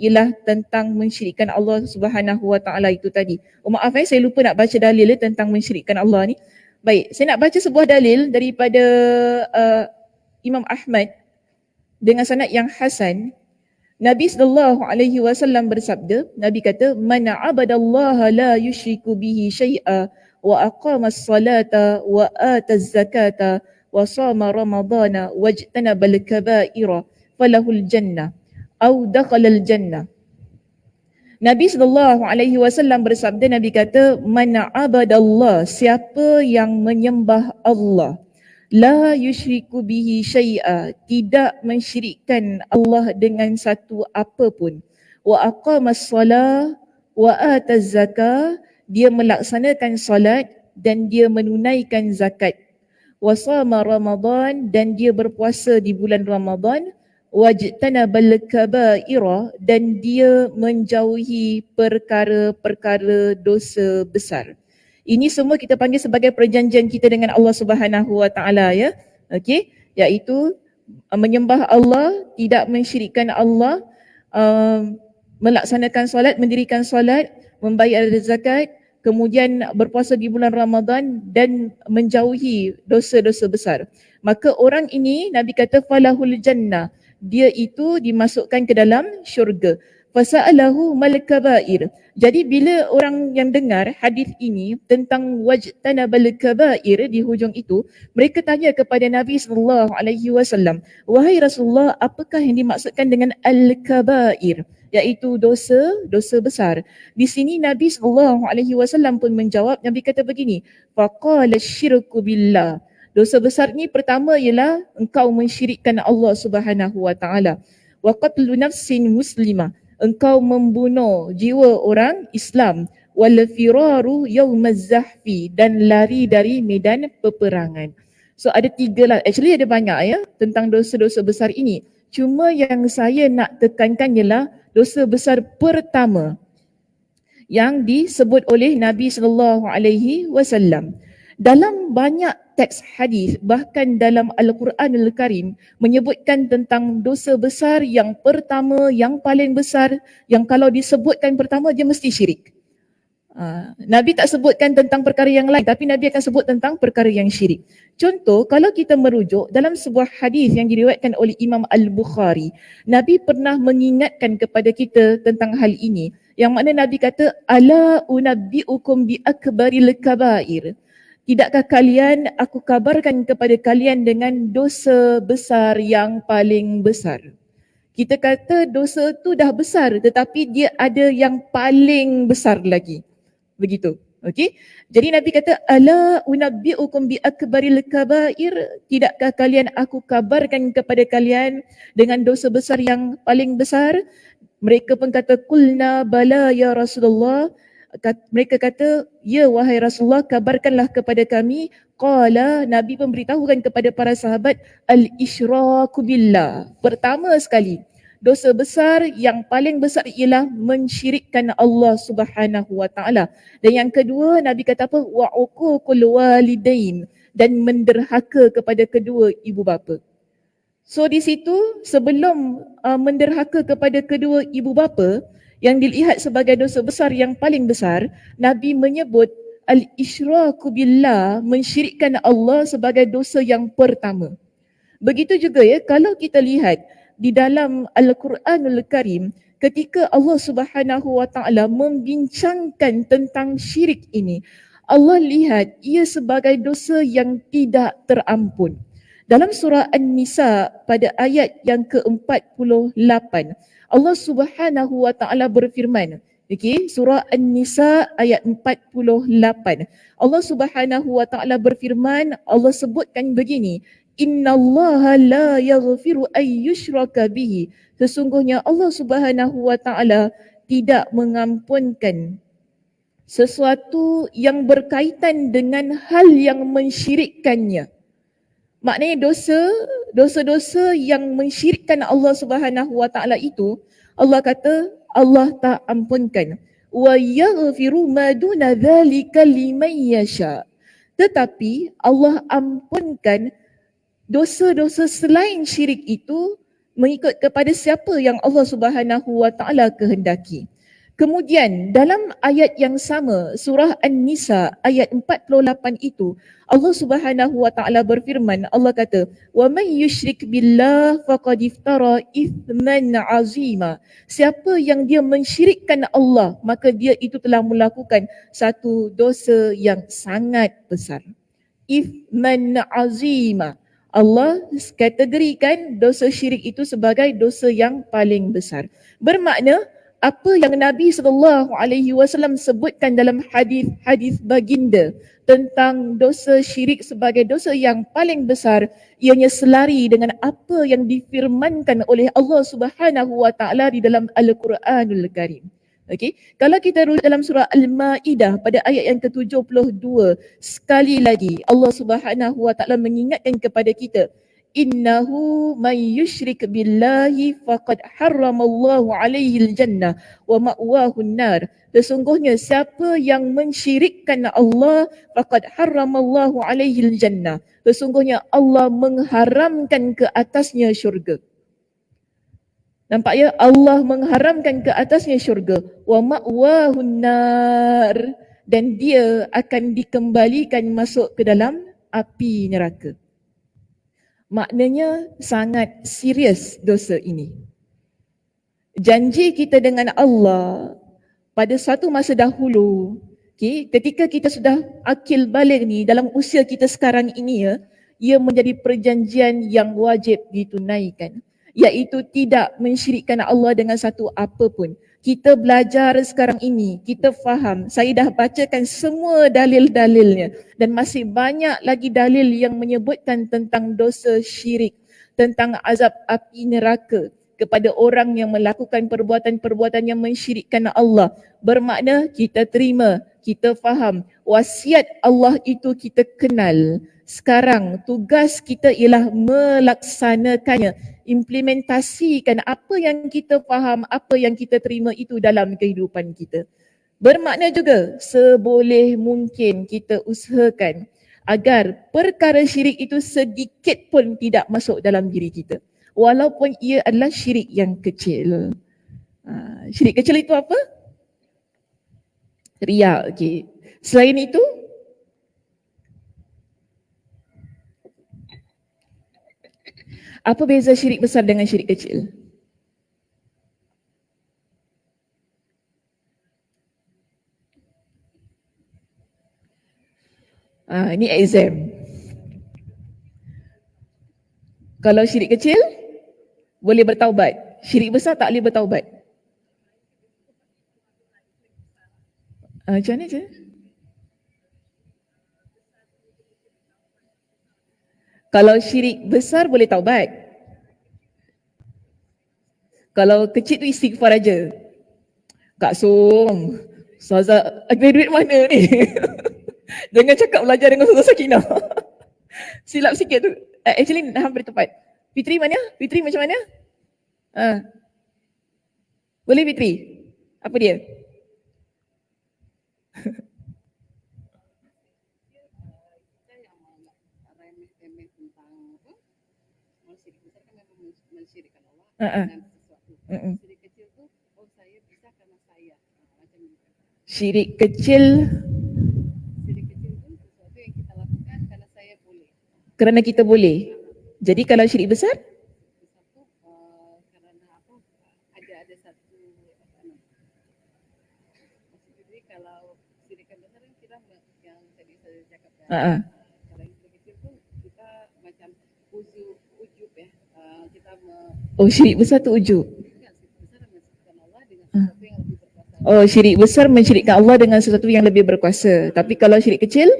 ialah tentang mensyirikkan Allah Subhanahu Wa Taala itu tadi. Maaf saya lupa nak baca dalil tentang mensyirikkan Allah ni. Baik, saya nak baca sebuah dalil daripada Imam Ahmad dengan sanad yang hasan. Nabi SAW bersabda, Nabi kata, "Man 'abadallaha la yusyriku bihi syai'a wa aqama as-salata wa ata az-zakata wa sama ramadana wajtanaba al-kaba'ira falahul jannah au dakhala al-jannah." Nabi SAW bersabda, Nabi kata, "Man 'abadallah, siapa yang menyembah Allah, la yusyriku bihi syai'a, tidak mensyirikkan Allah dengan satu apapun, wa aqamas salah wa ataz zakah, dia melaksanakan salat dan dia menunaikan zakat, wa sama Ramadan, dan dia berpuasa di bulan Ramadan, wajtanabal kaba'ira, dan dia menjauhi perkara-perkara dosa besar." Ini semua kita panggil sebagai perjanjian kita dengan Allah Subhanahu Wa Taala, ya. Okey, iaitu menyembah Allah, tidak mensyirikkan Allah, melaksanakan solat, mendirikan solat, membayar zakat, kemudian berpuasa di bulan Ramadan dan menjauhi dosa-dosa besar. Maka orang ini Nabi kata falahul jannah, dia itu dimasukkan ke dalam syurga. Fasa'alahu mal kabair. Jadi bila orang yang dengar hadis ini tentang wajtanabal kabair di hujung itu, mereka tanya kepada Nabi SAW, "Wahai Rasulullah, apakah yang dimaksudkan dengan al-kabair?" Iaitu dosa besar. Di sini Nabi SAW pun menjawab, Nabi kata begini, faqala syirku billah. Dosa besar ni pertama ialah engkau mensyirikkan Allah Subhanahu Wa Taala. Wa qatlu nafsin muslimah, engkau membunuh jiwa orang Islam. Wal firaru yaumaz zahfi, dan lari dari medan peperangan. So ada 3 lah, actually ada banyak ya tentang dosa-dosa besar ini. Cuma yang saya nak tekankan ialah dosa besar pertama yang disebut oleh Nabi SAW. Dalam banyak teks hadis, bahkan dalam Al-Quranul Karim, menyebutkan tentang dosa besar yang pertama, yang paling besar, yang kalau disebutkan pertama dia mesti syirik. Nabi tak sebutkan tentang perkara yang lain, tapi Nabi akan sebut tentang perkara yang syirik. Contoh, kalau kita merujuk dalam sebuah hadis yang diriwayatkan oleh Imam Al-Bukhari, Nabi pernah mengingatkan kepada kita tentang hal ini. Yang mana Nabi kata, ala unabbi'ukum bi akbaril kabair. Tidakkah kalian, aku kabarkan kepada kalian dengan dosa besar yang paling besar. Kita kata dosa tu dah besar, tetapi dia ada yang paling besar lagi. Begitu. Okey. Jadi Nabi kata ala unabbiukum bi akbaril kabair, tidakkah kalian aku kabarkan kepada kalian dengan dosa besar yang paling besar? Mereka pun kata qulna bala ya Rasulullah. Mereka kata ya wahai Rasulullah, kabarkanlah kepada kami. Qala, Nabi pun beritahukan kepada para sahabat, al-isyraku billah. Pertama sekali, dosa besar yang paling besar ialah mensyirikkan Allah Subhanahu wa taala. Dan yang kedua, Nabi kata apa? Wa uququl walidain, dan menderhaka kepada kedua ibu bapa. So di situ sebelum menderhaka kepada kedua ibu bapa yang dilihat sebagai dosa besar yang paling besar, Nabi menyebut al-isyraku billah, mensyirikkan Allah sebagai dosa yang pertama. Begitu juga ya, kalau kita lihat di dalam Al-Quranul Karim, ketika Allah Subhanahu wa taala membincangkan tentang syirik ini, Allah lihat ia sebagai dosa yang tidak terampun. Dalam surah An-Nisa pada ayat yang ke-48, Allah Subhanahu wa taala berfirman, okey, surah An-Nisa ayat 48. Allah Subhanahu wa taala berfirman, Allah sebutkan begini, innallaha la yaghfiru ay yushraka bihi. Sesungguhnya Allah Subhanahu wa taala tidak mengampunkan sesuatu yang berkaitan dengan hal yang mensyirikkannya. Maknanya dosa-dosa yang mensyirikkan Allah Subhanahu wa taala itu, Allah kata Allah tak ampunkan. Wa yaghfiru ma duna dzalika liman yasha. Tetapi Allah ampunkan dosa-dosa selain syirik itu mengikut kepada siapa yang Allah Subhanahu wa taala kehendaki. Kemudian dalam ayat yang sama, surah An-Nisa ayat 48 itu, Allah Subhanahu wa taala berfirman, Allah kata, "Wa may yusyrik billah faqad iftara ithman 'azima." Siapa yang dia mensyirikkan Allah, maka dia itu telah melakukan satu dosa yang sangat besar. Ithman 'azima. Allah kategorikan dosa syirik itu sebagai dosa yang paling besar. Bermakna apa yang Nabi SAW sebutkan dalam hadis baginda tentang dosa syirik sebagai dosa yang paling besar, ianya selari dengan apa yang difirmankan oleh Allah Subhanahu wa taala di dalam Al-Quranul Karim. Okey, kalau kita rujuk dalam surah Al-Maidah pada ayat yang ke-72, sekali lagi Allah Subhanahu wa taala mengingatkan kepada kita, innahu man yusyrik billahi faqad harramallahu alaihi al-jannah wa ma'wahu an-nar. Sesungguhnya siapa yang mensyirikkan Allah, faqad harramallahu alaihi al-jannah. Sesungguhnya Allah mengharamkan ke atasnya syurga. Nampak ya? Allah mengharamkan ke atasnya syurga. Wa ma'wahu an-nar, dan dia akan dikembalikan masuk ke dalam api neraka. Maknanya sangat serius dosa ini. Janji kita dengan Allah pada satu masa dahulu, ketika kita sudah akil baligh ni, dalam usia kita sekarang ini ya, ia menjadi perjanjian yang wajib ditunaikan, iaitu tidak mensyirikkan Allah dengan satu apa pun. Kita belajar sekarang ini, kita faham, saya dah bacakan semua dalil-dalilnya dan masih banyak lagi dalil yang menyebutkan tentang dosa syirik, tentang azab api neraka kepada orang yang melakukan perbuatan-perbuatan yang mensyirikkan Allah. Bermakna kita terima, kita faham, wasiat Allah itu kita kenal. Sekarang tugas kita ialah melaksanakannya, implementasikan apa yang kita faham, apa yang kita terima itu dalam kehidupan kita. Bermakna juga seboleh mungkin kita usahakan agar perkara syirik itu sedikit pun tidak masuk dalam diri kita, walaupun ia adalah syirik yang kecil. Syirik kecil itu apa? Riya, okey. Selain itu, apa beza syirik besar dengan syirik kecil? Ini exam. Kalau syirik kecil, boleh bertaubat. Syirik besar tak boleh bertaubat. Macam mana je? Kalau syirik besar boleh taubat. Kalau kecil tu istighfar aja. Kak Som, Ustazah graduate mana ni? Jangan cakap belajar dengan Ustazah Sakinah. Silap sikit tu. Actually hampir tepat. Fitri mana? Fitri macam mana? Boleh Fitri? Apa dia? Syirik kecil kerana kita boleh. Jadi kalau syirik besar? Oh, syirik besar tu ujub. Oh, syirik besar mensyirikkan Allah dengan sesuatu yang lebih berkuasa. Tapi kalau syirik kecil,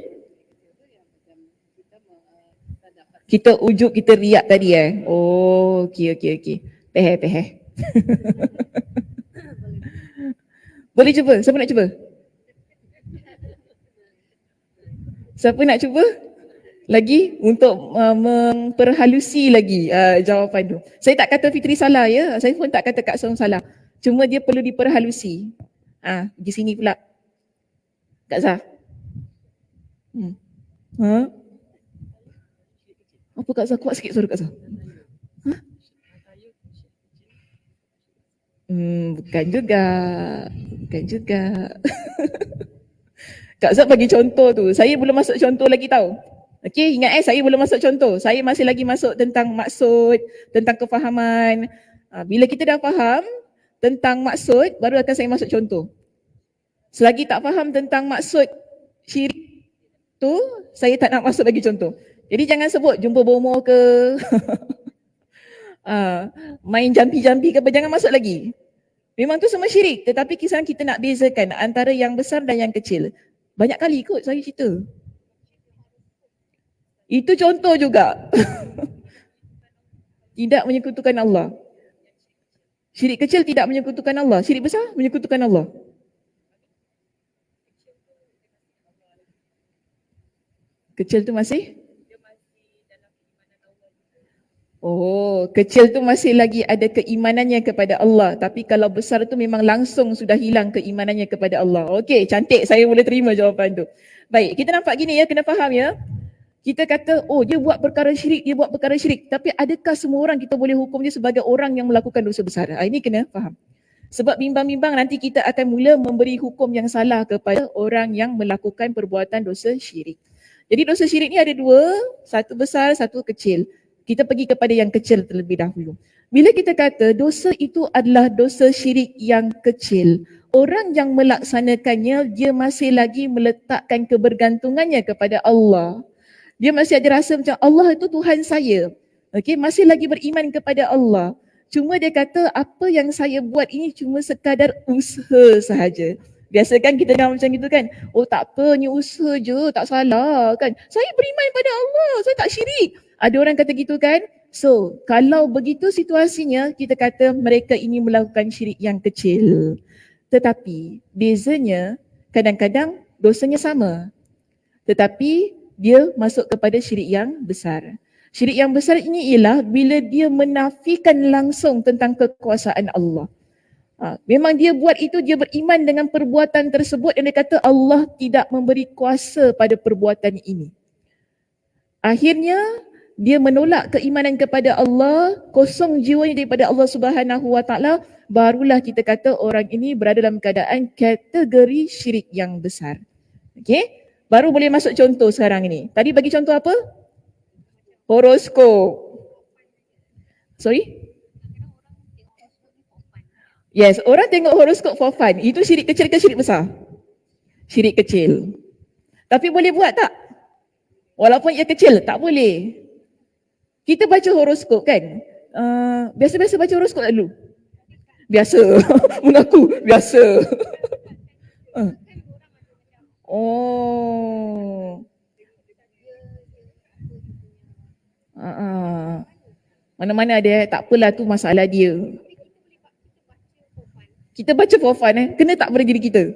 kita ujub, kita riak tadi Oh, okey. Peh. Boleh cuba? Siapa nak cuba? Siapa nak cuba? Lagi untuk memperhalusi lagi jawapan tu. Saya tak kata Fitri salah ya. Saya pun tak kata Kak Som salah. Cuma dia perlu diperhalusi. Pergi sini pula. Kak Zah. Apa Kak Zah? Kuat sikit suara Kak Zah. Bukan juga. Kak Zah bagi contoh tu. Saya belum masuk contoh lagi tau. Okey, ingat saya belum masuk contoh. Saya masih lagi masuk tentang maksud, tentang kefahaman. Bila kita dah faham tentang maksud, baru akan saya masuk contoh. Selagi tak faham tentang maksud syirik tu, saya tak nak masuk lagi contoh. Jadi jangan sebut jumpa bomo ke, main jampi-jampi ke apa, jangan masuk lagi. Memang tu semua syirik, tetapi kisah kita nak bezakan antara yang besar dan yang kecil. Banyak kali kot saya cerita. Itu contoh juga. Tidak menyekutukan Allah. Syirik kecil tidak menyekutukan Allah. Syirik besar menyekutukan Allah. Kecil tu masih? Oh, kecil tu masih lagi ada keimanannya kepada Allah. Tapi kalau besar tu memang langsung sudah hilang keimanannya kepada Allah. Okey, cantik. Saya boleh terima jawapan tu. Baik, kita nampak gini ya, kena faham ya. Kita kata, oh dia buat perkara syirik, dia buat perkara syirik. Tapi adakah semua orang kita boleh hukum dia sebagai orang yang melakukan dosa besar? Ini kena faham. Sebab bimbang-bimbang nanti kita akan mula memberi hukum yang salah kepada orang yang melakukan perbuatan dosa syirik. Jadi dosa syirik ni ada dua, satu besar, satu kecil. Kita pergi kepada yang kecil terlebih dahulu. Bila kita kata dosa itu adalah dosa syirik yang kecil, orang yang melaksanakannya, dia masih lagi meletakkan kebergantungannya kepada Allah. Dia masih ada rasa macam Allah itu Tuhan saya. Okey, masih lagi beriman kepada Allah. Cuma dia kata apa yang saya buat ini cuma sekadar usaha sahaja. Biasa kan kita dengar macam gitu kan. Oh tak apa, ni usaha je, tak salah kan. Saya beriman pada Allah, saya tak syirik. Ada orang kata gitu kan. So, kalau begitu situasinya, kita kata mereka ini melakukan syirik yang kecil. Tetapi bezanya kadang-kadang dosanya sama. Tetapi dia masuk kepada syirik yang besar. Syirik yang besar ini ialah bila dia menafikan langsung tentang kekuasaan Allah. Memang dia buat itu, dia beriman dengan perbuatan tersebut dan dia kata Allah tidak memberi kuasa pada perbuatan ini. Akhirnya dia menolak keimanan kepada Allah, kosong jiwanya daripada Allah Subhanahu Wa Taala, barulah kita kata orang ini berada dalam keadaan kategori syirik yang besar. Okey? Baru boleh masuk contoh sekarang ini. Tadi bagi contoh apa? Horoskop. Sorry? Yes, orang tengok horoskop for fun. Itu syirik kecil ke syirik besar? Syirik kecil. Tapi boleh buat tak? Walaupun ia kecil, tak boleh. Kita baca horoskop kan? Biasa-biasa baca horoskop dulu. Biasa. Mengaku biasa. Oh. Mana-mana ada, tak apalah tu masalah dia. Kita baca for fun kena tak pada diri kita?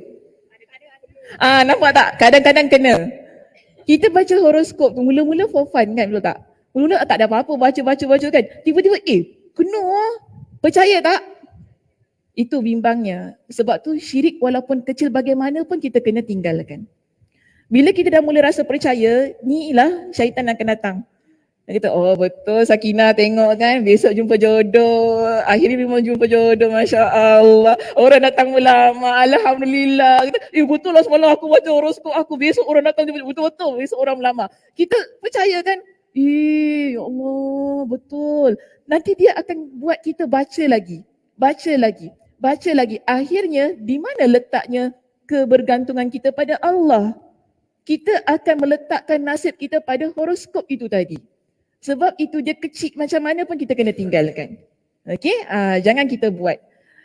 Nampak tak? Kadang-kadang kena. Kita baca horoskop tu mula-mula for fun kan, betul tak? Mula-mula tak ada apa-apa, baca kan. Tiba-tiba kena percaya tak? Itu bimbangnya. Sebab tu syirik walaupun kecil bagaimana pun kita kena tinggalkan. Bila kita dah mula rasa percaya, ni lah syaitan akan datang. Dia kata, oh betul Sakinah tengok kan, besok jumpa jodoh. Akhirnya memang jumpa jodoh, Masya Allah. Orang datang melama, Alhamdulillah. Kita, betul lah semalam aku baca horoskop aku, besok orang datang jumpa, betul-betul besok orang melama. Kita percaya kan? Ya Allah, betul. Nanti dia akan buat kita baca lagi. Akhirnya, di mana letaknya kebergantungan kita pada Allah? Kita akan meletakkan nasib kita pada horoskop itu tadi. Sebab itu dia kecil macam mana pun kita kena tinggalkan. Okey, jangan kita buat.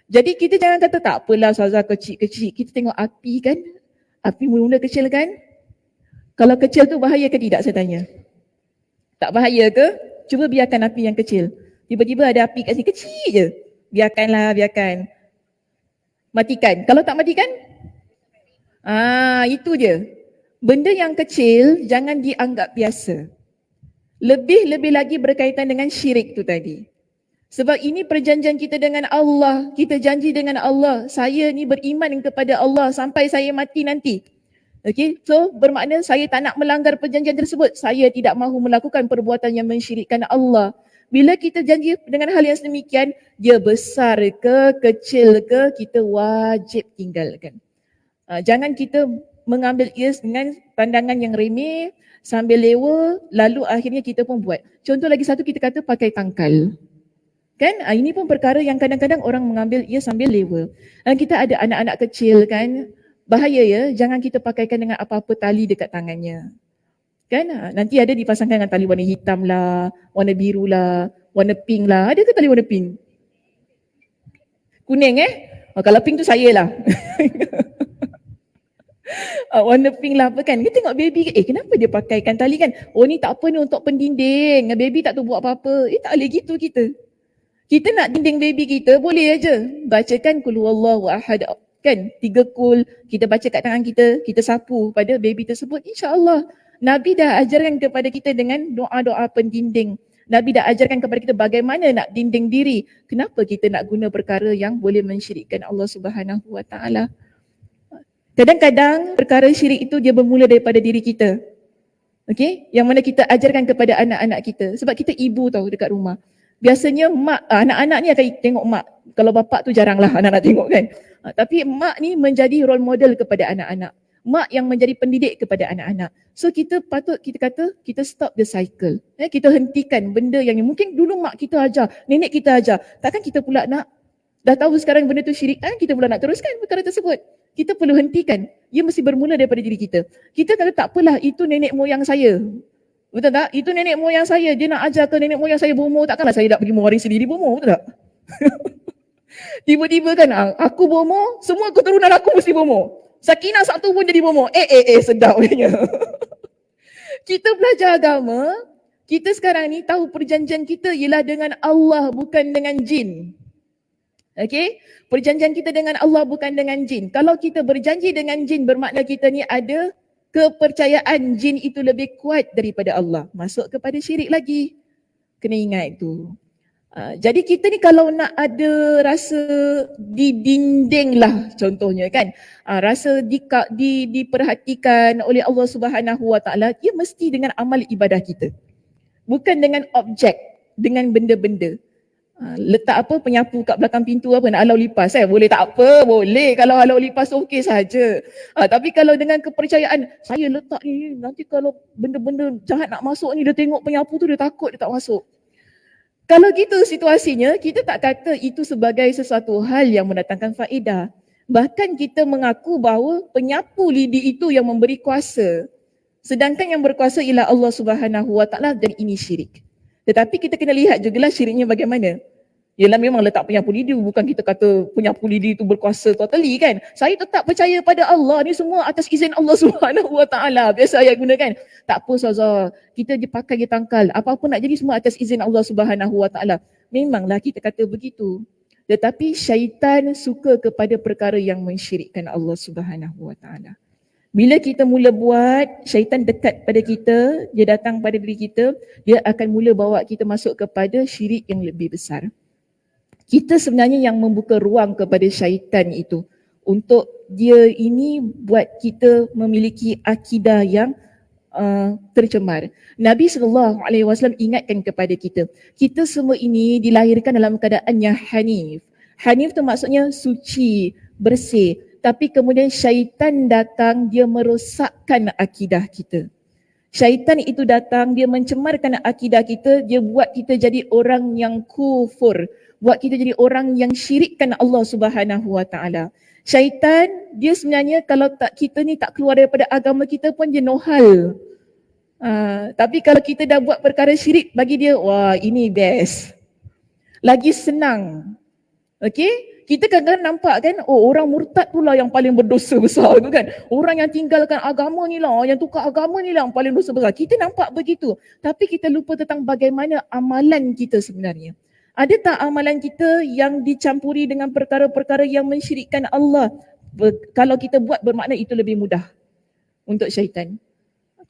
Jadi kita jangan kata tak apalah Ustazah kecil-kecil. Kita tengok api kan. Api mula-mula kecil kan. Kalau kecil tu bahaya ke tidak saya tanya? Tak bahaya ke? Cuba biarkan api yang kecil. Tiba-tiba ada api kat sini kecil je. Biarkan. Matikan. Kalau tak matikan? Itu je. Benda yang kecil jangan dianggap biasa. Lebih-lebih lagi berkaitan dengan syirik tu tadi. Sebab ini perjanjian kita dengan Allah. Kita janji dengan Allah, saya ni beriman kepada Allah sampai saya mati nanti. Okay, so bermakna saya tak nak melanggar perjanjian tersebut. Saya tidak mahu melakukan perbuatan yang mensyirikkan Allah. Bila kita janji dengan hal yang sedemikian, dia besar ke, kecil ke, kita wajib tinggalkan. Jangan kita mengambil ia dengan pandangan yang remeh, sambil lewa, lalu akhirnya kita pun buat. Contoh lagi satu, kita kata pakai tangkal. Kan? Ini pun perkara yang kadang-kadang orang mengambil ia sambil lewa. Dan kita ada anak-anak kecil kan, bahaya ya, jangan kita pakaikan dengan apa-apa tali dekat tangannya. Kan? Nanti ada dipasangkan dengan tali warna hitam lah, warna biru lah, warna pink lah. Ada ke tali warna pink? Kuning kalau pink tu saya lah. Warna pink lah apa kan. Kita tengok baby, kenapa dia pakaikan tali kan? Oh ni tak apa ni untuk pendinding. Baby tak tahu buat apa-apa. Tak boleh gitu kita. Kita nak dinding baby kita, boleh aja. Bacakan Qul huwallahu ahad. Kan? 3 kul. Kita baca kat tangan kita. Kita sapu pada baby tersebut. InsyaAllah. Nabi dah ajarkan kepada kita dengan doa-doa pendinding. Nabi dah ajarkan kepada kita bagaimana nak dinding diri. Kenapa kita nak guna perkara yang boleh mensyirikkan Allah Subhanahu Wa Taala? Kadang-kadang perkara syirik itu dia bermula daripada diri kita. Okey, yang mana kita ajarkan kepada anak-anak kita. Sebab kita ibu tahu dekat rumah. Biasanya mak, anak-anak ni akan tengok mak. Kalau bapak tu jaranglah anak-anak tengok kan. Tapi mak ni menjadi role model kepada anak-anak. Mak yang menjadi pendidik kepada anak-anak. So kita patut kita kata kita stop the cycle. Kita hentikan benda yang mungkin dulu mak kita ajar, nenek kita ajar. Takkan kita pula nak, dah tahu sekarang benda tu syirik kan, kita pula nak teruskan perkara tersebut. Kita perlu hentikan. Ia mesti bermula daripada diri kita. Kita kata tak apalah, itu nenek moyang saya. Betul tak? Itu nenek moyang saya. Dia nak ajar ke nenek moyang saya bomoh. Takkanlah saya nak pergi mewaris sendiri bomoh. Betul tak? Tiba-tiba kan, aku bomoh, semua keturunan aku mesti bomoh. Sakinah satu pun jadi bomoh. Sedap punya. Kita belajar agama, kita sekarang ni tahu perjanjian kita ialah dengan Allah, bukan dengan jin. Okey, perjanjian kita dengan Allah bukan dengan jin. Kalau kita berjanji dengan jin, bermakna kita ni ada kepercayaan jin itu lebih kuat daripada Allah. Masuk kepada syirik lagi. Kena ingat itu. Jadi kita ni kalau nak ada rasa didinding lah contohnya kan. Rasa diperhatikan oleh Allah Subhanahu Wa Taala, ia mesti dengan amal ibadah kita. Bukan dengan objek, dengan benda-benda. Letak apa penyapu kat belakang pintu apa nak halau lipas boleh tak apa, boleh kalau halau lipas okey saja. Tapi kalau dengan kepercayaan saya letak ni nanti kalau benda-benda jahat nak masuk ni dia tengok penyapu tu dia takut dia tak masuk. Kalau gitu situasinya kita tak kata itu sebagai sesuatu hal yang mendatangkan faedah. Bahkan kita mengaku bahawa penyapu lidi itu yang memberi kuasa. Sedangkan yang berkuasa ialah Allah Subhanahu Wa Taala dan ini syirik. Tetapi kita kena lihat jugalah syiriknya bagaimana. Yalah memang letak penyapu lidi, bukan kita kata penyapu lidi itu berkuasa totally kan. Saya tetap percaya pada Allah, ni semua atas izin Allah Subhanahu Wa Taala. Biasa ayat gunakan. Tak apa Ustazah, kita je pakai je tangkal. Apa-apa nak jadi semua atas izin Allah Subhanahu Wa Taala. Memanglah kita kata begitu. Tetapi syaitan suka kepada perkara yang mensyirikkan Allah Subhanahu Wa Taala. Bila kita mula buat, syaitan dekat pada kita, dia datang pada diri kita, dia akan mula bawa kita masuk kepada syirik yang lebih besar. Kita sebenarnya yang membuka ruang kepada syaitan itu untuk dia ini buat kita memiliki akidah yang tercemar. Nabi SAW ingatkan kepada kita, kita semua ini dilahirkan dalam keadaan yang hanif. Hanif tu maksudnya suci, bersih. Tapi kemudian syaitan datang, dia merosakkan akidah kita. Syaitan itu datang, dia mencemarkan akidah kita, dia buat kita jadi orang yang kufur, buat kita jadi orang yang syirikkan Allah Subhanahu Wa Taala. Syaitan, dia sebenarnya kalau tak kita ni tak keluar daripada agama kita pun dia no hal. Tapi kalau kita dah buat perkara syirik, bagi dia, wah ini best. Lagi senang. Okey? Kita kadang-kadang nampak kan, orang murtad tu lah yang paling berdosa besar tu kan. Orang yang tinggalkan agama ni lah, yang tukar agama ni lah yang paling dosa besar. Kita nampak begitu. Tapi kita lupa tentang bagaimana amalan kita sebenarnya. Ada tak amalan kita yang dicampuri dengan perkara-perkara yang mensyirikkan Allah? Kalau kita buat bermakna itu lebih mudah untuk syaitan.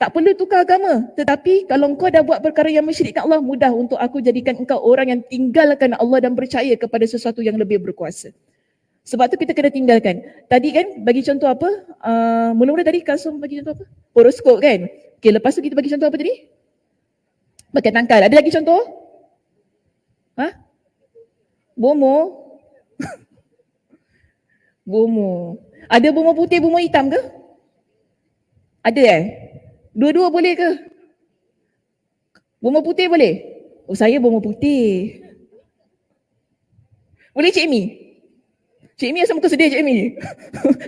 Tak perlu tukar agama. Tetapi kalau engkau dah buat perkara yang mensyirikkan Allah, mudah untuk aku jadikan engkau orang yang tinggalkan Allah dan percaya kepada sesuatu yang lebih berkuasa. Sebab tu kita kena tinggalkan. Tadi kan bagi contoh apa? Mula-mula tadi Kasum bagi contoh apa? Horoskop kan? Okay, lepas tu kita bagi contoh apa tadi? Pakai tangkal. Ada lagi contoh? Bomo? Bomo. Ada bomo putih, bomo hitam ke? Ada Dua-dua boleh ke? Bomo putih boleh? Oh saya bomo putih. Boleh Cik Mi? Cik Mi asal muka sedih Cik Mi?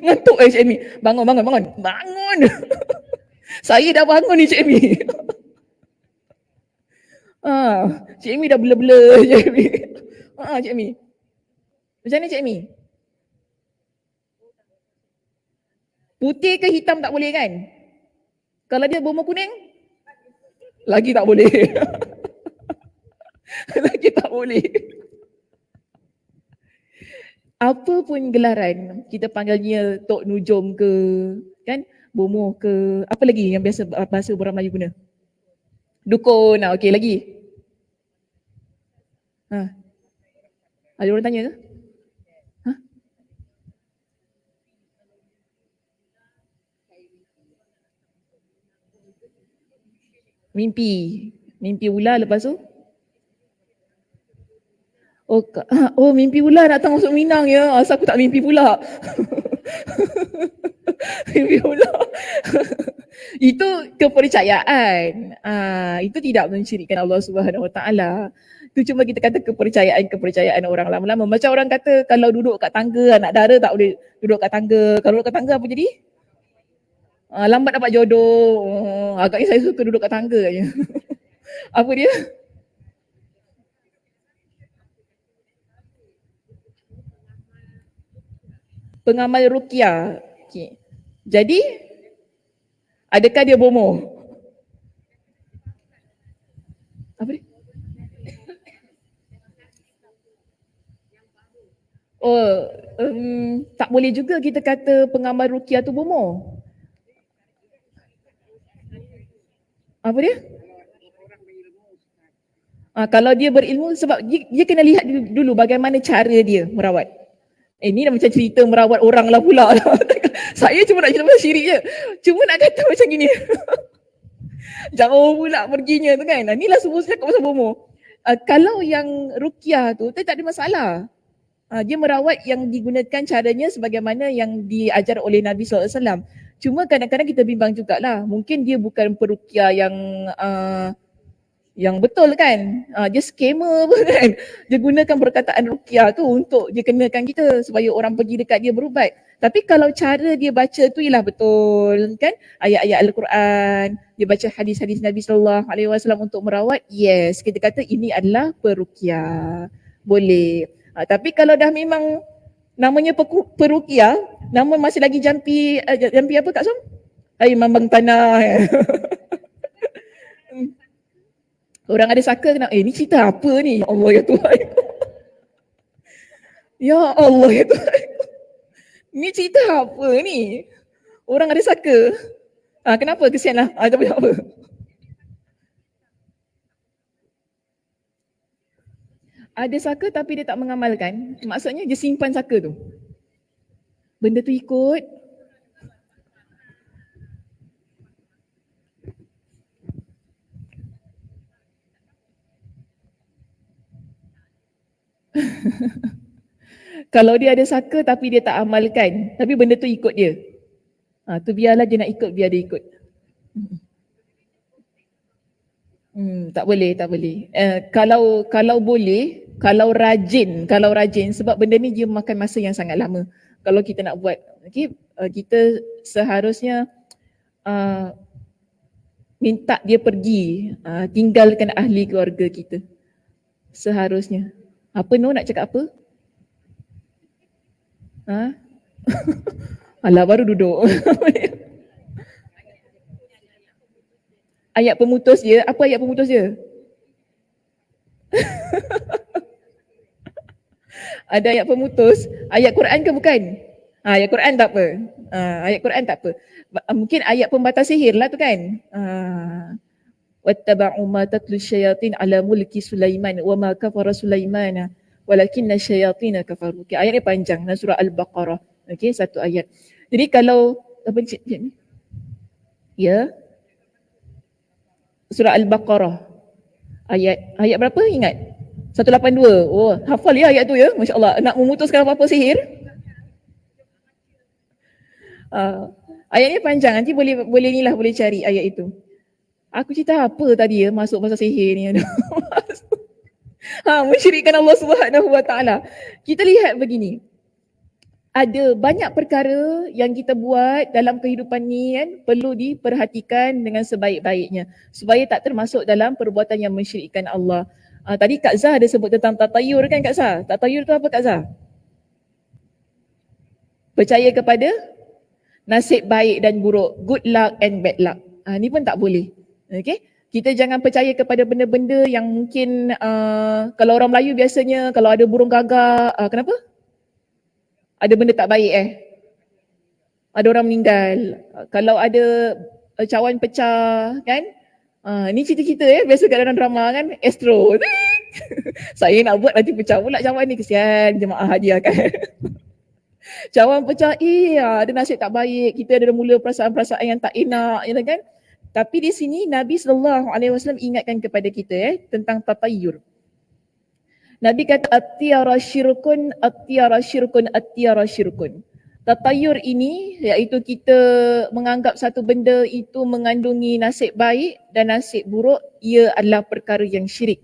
Ngantuk Cik Mi? Bangun. Bangun! Saya dah bangun ni Cik Mi. Cik Mi dah blur-blur Cik Mi. Cik Mi. Macam mana Cik Mi? Putih ke hitam tak boleh kan? Kalau dia bomo kuning? Lagi tak boleh. Lagi tak boleh. Apa pun gelaran, kita panggilnya Tok Nujum ke, kan? Bomo ke, apa lagi yang biasa bahasa orang Melayu guna? Dukun, okey lagi. Ada orang tanya ke? Mimpi ular lepas tu? Mimpi ular datang masuk Minang ya. Asal aku tak mimpi pula. Mimpi ular. Itu kepercayaan. Itu tidak mensyirikkan Allah Subhanahu Wa Taala. Itu cuma kita kata kepercayaan orang lama-lama. Macam orang kata kalau duduk kat tangga anak dara tak boleh duduk kat tangga. Kalau duduk kat tangga apa jadi? Lambat dapat jodoh. Agaknya saya suka duduk kat tangga je. Apa dia? Pengamal ruqyah. Okay. Jadi, adakah dia bomo? Apa dia? Tak boleh juga kita kata pengamal ruqyah tu bomo. Apa dia? Kalau dia berilmu, sebab dia kena lihat dulu bagaimana cara dia merawat. Ni dah macam cerita merawat orang lah pula. Saya cuma nak cerita syirik je. Cuma nak kata macam gini. Jauh pula perginya tu kan. Inilah semua cakap pasal bomoh. Kalau yang ruqyah tu tak ada masalah. Dia merawat yang digunakan caranya sebagaimana yang diajar oleh Nabi SAW. Cuma kadang-kadang kita bimbang jugalah. Mungkin dia bukan peruqyah yang betul kan. Dia scammer pun kan. Dia gunakan perkataan ruqyah tu untuk dia kenakan kita supaya orang pergi dekat dia berubat. Tapi kalau cara dia baca tu ialah betul kan. Ayat-ayat Al-Quran, dia baca hadis-hadis Nabi SAW untuk merawat. Yes, kita kata ini adalah peruqyah. Boleh. Tapi kalau dah memang namanya peruqyah, nama masih lagi jampi apa Kak Som? Mambang tanah. Orang ada saka kena, ni cerita apa ni? Ya Allah ya Tuhan. Ya Allah ya Tuhan. Ni cerita apa ni? Orang ada saka. Kenapa? Kesian lah. Tak boleh apa. Ada saka tapi dia tak mengamalkan. Maksudnya dia simpan saka tu. Benda tu ikut. Kalau dia ada saka tapi dia tak amalkan, tapi benda tu ikut dia. Tu biarlah dia nak ikut, biar dia ikut. Tak boleh, tak boleh. Kalau boleh, kalau rajin sebab benda ni dia makan masa yang sangat lama. Kalau kita nak buat, okay, kita seharusnya minta dia pergi, tinggalkan ahli keluarga kita. Seharusnya. Apa Nur nak cakap apa? Alah baru duduk. Ayat pemutus dia, apa ayat pemutus dia? Ada ayat pemutus, ayat Quran ke bukan? Ayat Quran tak apa. Ayat Quran tak apa. Mungkin ayat pembatas sihir lah tu kan. Wattaba'u ma tatlu syayatin ala mulki Sulaiman wa ma kafara Sulaiman walakinna syayatin kafaru. Okay, ayat ni panjang dalam surah Al-Baqarah. Okey, satu ayat. Jadi kalau apa ni? Ya. Surah Al-Baqarah. Ayat berapa ingat? 182. Oh, hafal ya ayat tu ya. Masya-Allah. Nak memutuskan apa-apa sihir? Ayat ni panjang. Nanti boleh cari ayat itu. Aku cerita apa tadi ya masuk pasal sihir ni. Mensyirikkan Allah Subhanahu Wa Taala. Kita lihat begini. Ada banyak perkara yang kita buat dalam kehidupan ni kan perlu diperhatikan dengan sebaik-baiknya supaya tak termasuk dalam perbuatan yang mensyirikkan Allah. Tadi Kak Zah ada sebut tentang tatayur kan Kak Zah? Tatayur tu apa Kak Zah? Percaya kepada nasib baik dan buruk, good luck and bad luck. Ni pun tak boleh. Okay? Kita jangan percaya kepada benda-benda yang mungkin kalau orang Melayu biasanya kalau ada burung gagak, kenapa? Ada benda tak baik ada orang meninggal. Kalau ada cawan pecah kan, ni cerita-cerita biasa kat dalam drama kan, astro. Saya nak buat nanti pecah pula cawan ni, kesian jemaah hadiah kan. Cawan pecah, ada nasib tak baik, kita ada mula perasaan-perasaan yang tak enak kan. Tapi di sini Nabi SAW ingatkan kepada kita tentang tatayur. Nabi kata at-tiyara syirkun, at-tiyara syirkun, at-tiyara syirkun. Tatayur ini iaitu kita menganggap satu benda itu mengandungi nasib baik dan nasib buruk, ia adalah perkara yang syirik.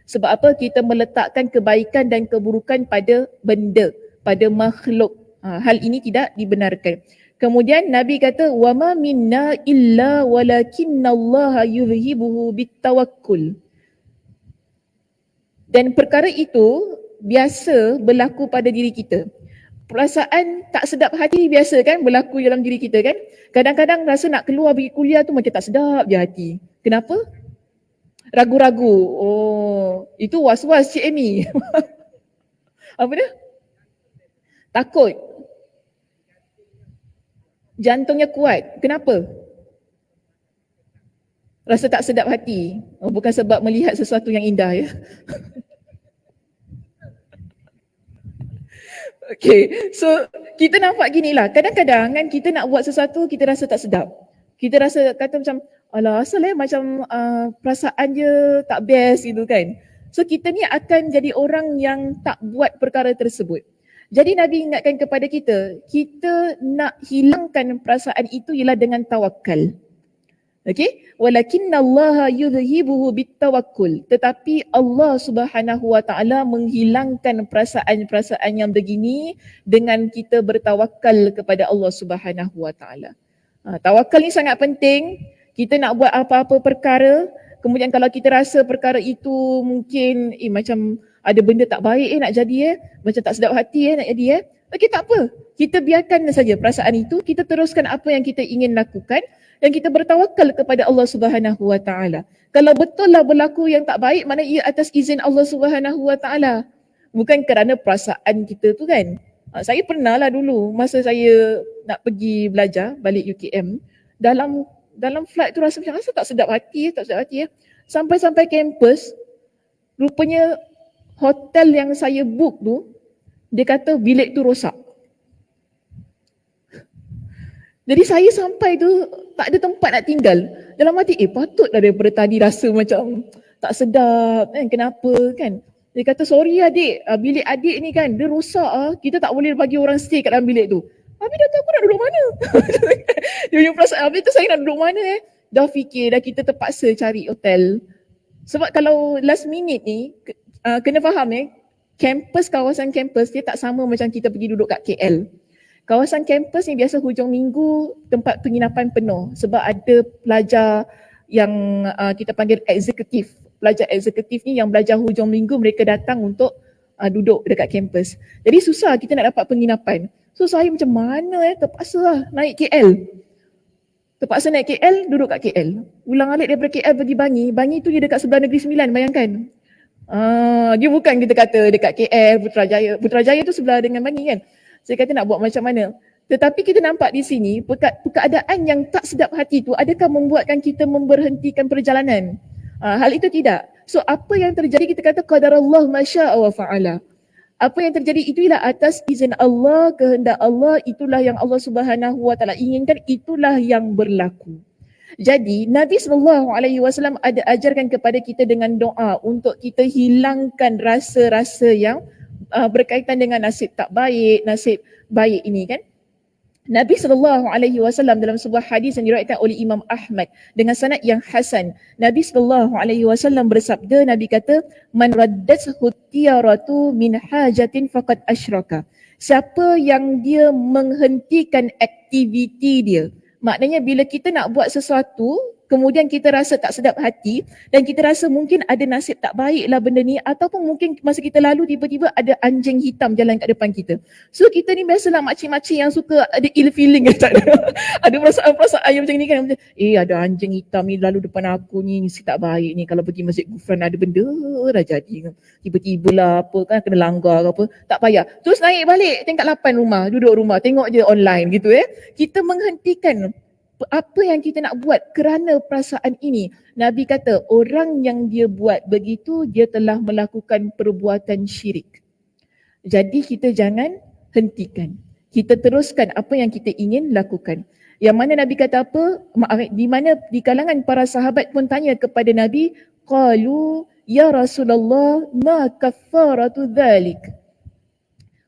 Sebab apa? Kita meletakkan kebaikan dan keburukan pada benda, pada makhluk. Hal ini tidak dibenarkan. Kemudian Nabi kata wa ma minna illa walakinnallaha yuzhibuhu bitawakkul. Dan perkara itu biasa berlaku pada diri kita. Perasaan tak sedap hati biasa kan berlaku dalam diri kita kan. Kadang-kadang rasa nak keluar pergi kuliah tu macam tak sedap je hati. Kenapa? Ragu-ragu. Oh, itu was-was Cik Amy. Apa dia? Takut. Jantungnya kuat. Kenapa? Rasa tak sedap hati. Bukan sebab melihat sesuatu yang indah ya. Okay, so kita nampak gini lah. Kadang-kadang kan kita nak buat sesuatu kita rasa tak sedap. Kita rasa kata macam alah asal macam perasaan je tak best gitu kan. So kita ni akan jadi orang yang tak buat perkara tersebut. Jadi Nabi ingatkan kepada kita, kita nak hilangkan perasaan itu ialah dengan tawakal. Okey, walakinnallaha yudhibuhu bittawakkul. Tetapi Allah Subhanahu wa taala menghilangkan perasaan-perasaan yang begini dengan kita bertawakal kepada Allah Subhanahu wa taala. Tawakal ni sangat penting. Kita nak buat apa-apa perkara, kemudian kalau kita rasa perkara itu mungkin macam ada benda tak baik nak jadi macam tak sedap hati nak jadi okey, tak apa. Kita biarkan saja perasaan itu, kita teruskan apa yang kita ingin lakukan dan kita bertawakal kepada Allah Subhanahu wa taala. Kalau betul lah berlaku yang tak baik, mana ia atas izin Allah Subhanahu wa taala. Bukan kerana perasaan kita tu kan. Saya pernah lah dulu masa saya nak pergi belajar balik UKM, dalam flight tu rasa macam tak sedap hati. Sampai kampus, rupanya hotel yang saya book tu, dia kata bilik tu rosak. Jadi saya sampai tu tak ada tempat nak tinggal. Dalam hati, patutlah daripada tadi rasa macam tak sedap kan, kenapa kan. Dia kata, sorry adik, bilik adik ni kan dia rosak kita tak boleh bagi orang stay kat dalam bilik tu. Habis dah tahu aku nak duduk mana. Dia punya perasaan, habis tu saya nak duduk mana dah fikir, dah kita terpaksa cari hotel. Sebab kalau last minute ni, kena faham kawasan kampus dia tak sama macam kita pergi duduk kat KL. Kawasan kampus ni biasa hujung minggu tempat penginapan penuh sebab ada pelajar yang kita panggil eksekutif. Pelajar eksekutif ni yang belajar hujung minggu, mereka datang untuk duduk dekat kampus. Jadi susah kita nak dapat penginapan. So saya macam mana terpaksa lah naik KL. Terpaksa naik KL, duduk kat KL. Ulang alik daripada KL pergi Bangi. Bangi tu dia dekat sebelah Negeri Sembilan, bayangkan. Dia bukan kita kata dekat KL, Putrajaya. Putrajaya tu sebelah dengan Bangi kan. Saya kata nak buat macam mana. Tetapi kita nampak di sini, keadaan yang tak sedap hati tu adakah membuatkan kita memberhentikan perjalanan? Hal itu tidak. So apa yang terjadi, kita kata qadarallah masya'a wa fa'ala. Apa yang terjadi itu ialah atas izin Allah, kehendak Allah, itulah yang Allah Subhanahu wa taala inginkan, itulah yang berlaku. Jadi Nabi SAW ada ajarkan kepada kita dengan doa untuk kita hilangkan rasa-rasa yang berkaitan dengan nasib tak baik, nasib baik ini kan. Nabi SAW dalam sebuah hadis yang diriwayatkan oleh Imam Ahmad dengan sanad yang hasan, Nabi SAW bersabda, Nabi kata, man raddathu tiyaratu min hajatin faqad asyraka. Siapa yang dia menghentikan aktiviti dia, maknanya bila kita nak buat sesuatu, kemudian kita rasa tak sedap hati dan kita rasa mungkin ada nasib tak baik lah benda ni, ataupun mungkin masa kita lalu tiba-tiba ada anjing hitam jalan kat depan kita. So kita ni biasalah makcik-makcik yang suka ada ill feeling tak ada. Ada perasaan-perasaan yang macam ni kan. Ada anjing hitam ni lalu depan aku ni, mesti tak baik ni. Kalau pergi Masjid Gufran ada benda dah jadi. Tiba-tiba lah apa kan, kena langgar ke apa. Tak payah. Terus naik balik tingkat 8 rumah, duduk rumah, tengok je online gitu Kita menghentikan apa yang kita nak buat kerana perasaan ini. Nabi kata orang yang dia buat begitu, dia telah melakukan perbuatan syirik. Jadi kita jangan hentikan. Kita teruskan apa yang kita ingin lakukan. Yang mana Nabi kata apa? Di mana di kalangan para sahabat pun tanya kepada Nabi, qalu ya Rasulullah ma kaffaratu dhalik.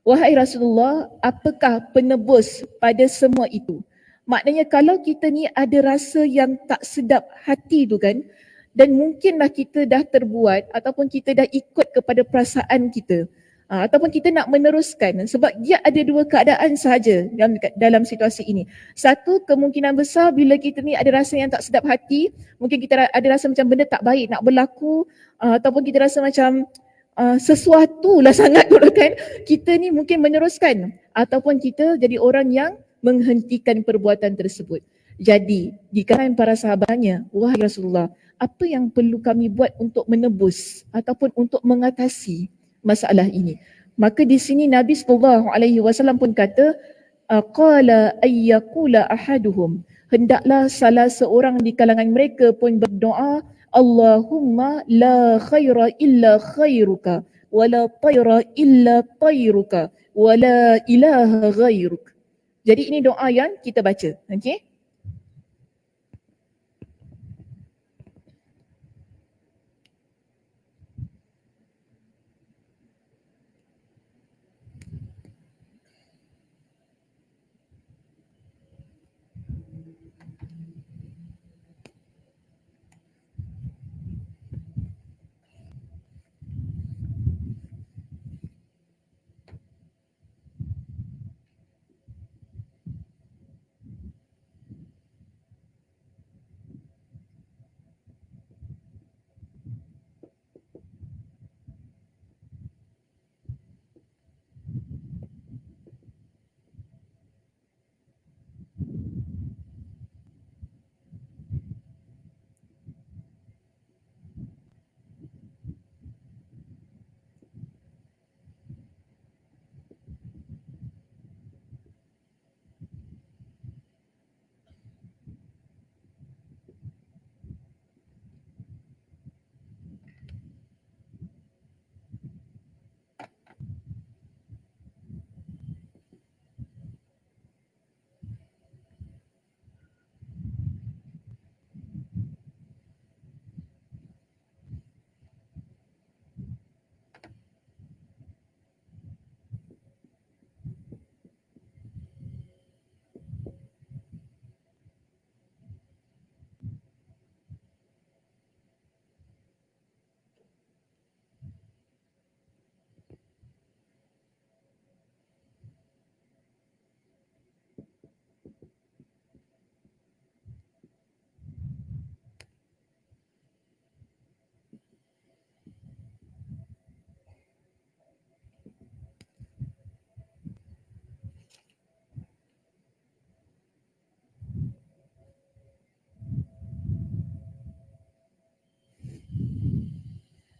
Wahai Rasulullah, apakah penebus pada semua itu? Maknanya kalau kita ni ada rasa yang tak sedap hati tu kan, dan mungkinlah kita dah terbuat ataupun kita dah ikut kepada perasaan kita, ataupun kita nak meneruskan, sebab dia ada dua keadaan sahaja dalam situasi ini. Satu, kemungkinan besar bila kita ni ada rasa yang tak sedap hati, mungkin kita ada rasa macam benda tak baik nak berlaku, ataupun kita rasa macam sesuatu lah sangat tu kan, kita ni mungkin meneruskan, ataupun kita jadi orang yang menghentikan perbuatan tersebut. Jadi di kalangan para sahabatnya, wahai Rasulullah, apa yang perlu kami buat untuk menebus ataupun untuk mengatasi masalah ini? Maka di sini Nabi SAW pun kata, qala ayyakula ahaduhum, hendaklah salah seorang di kalangan mereka pun berdoa, Allahumma la khaira illa khairuka wa la tayra illa tayruka wa la ilaha ghairuka. Jadi ini doa yang kita baca, okey?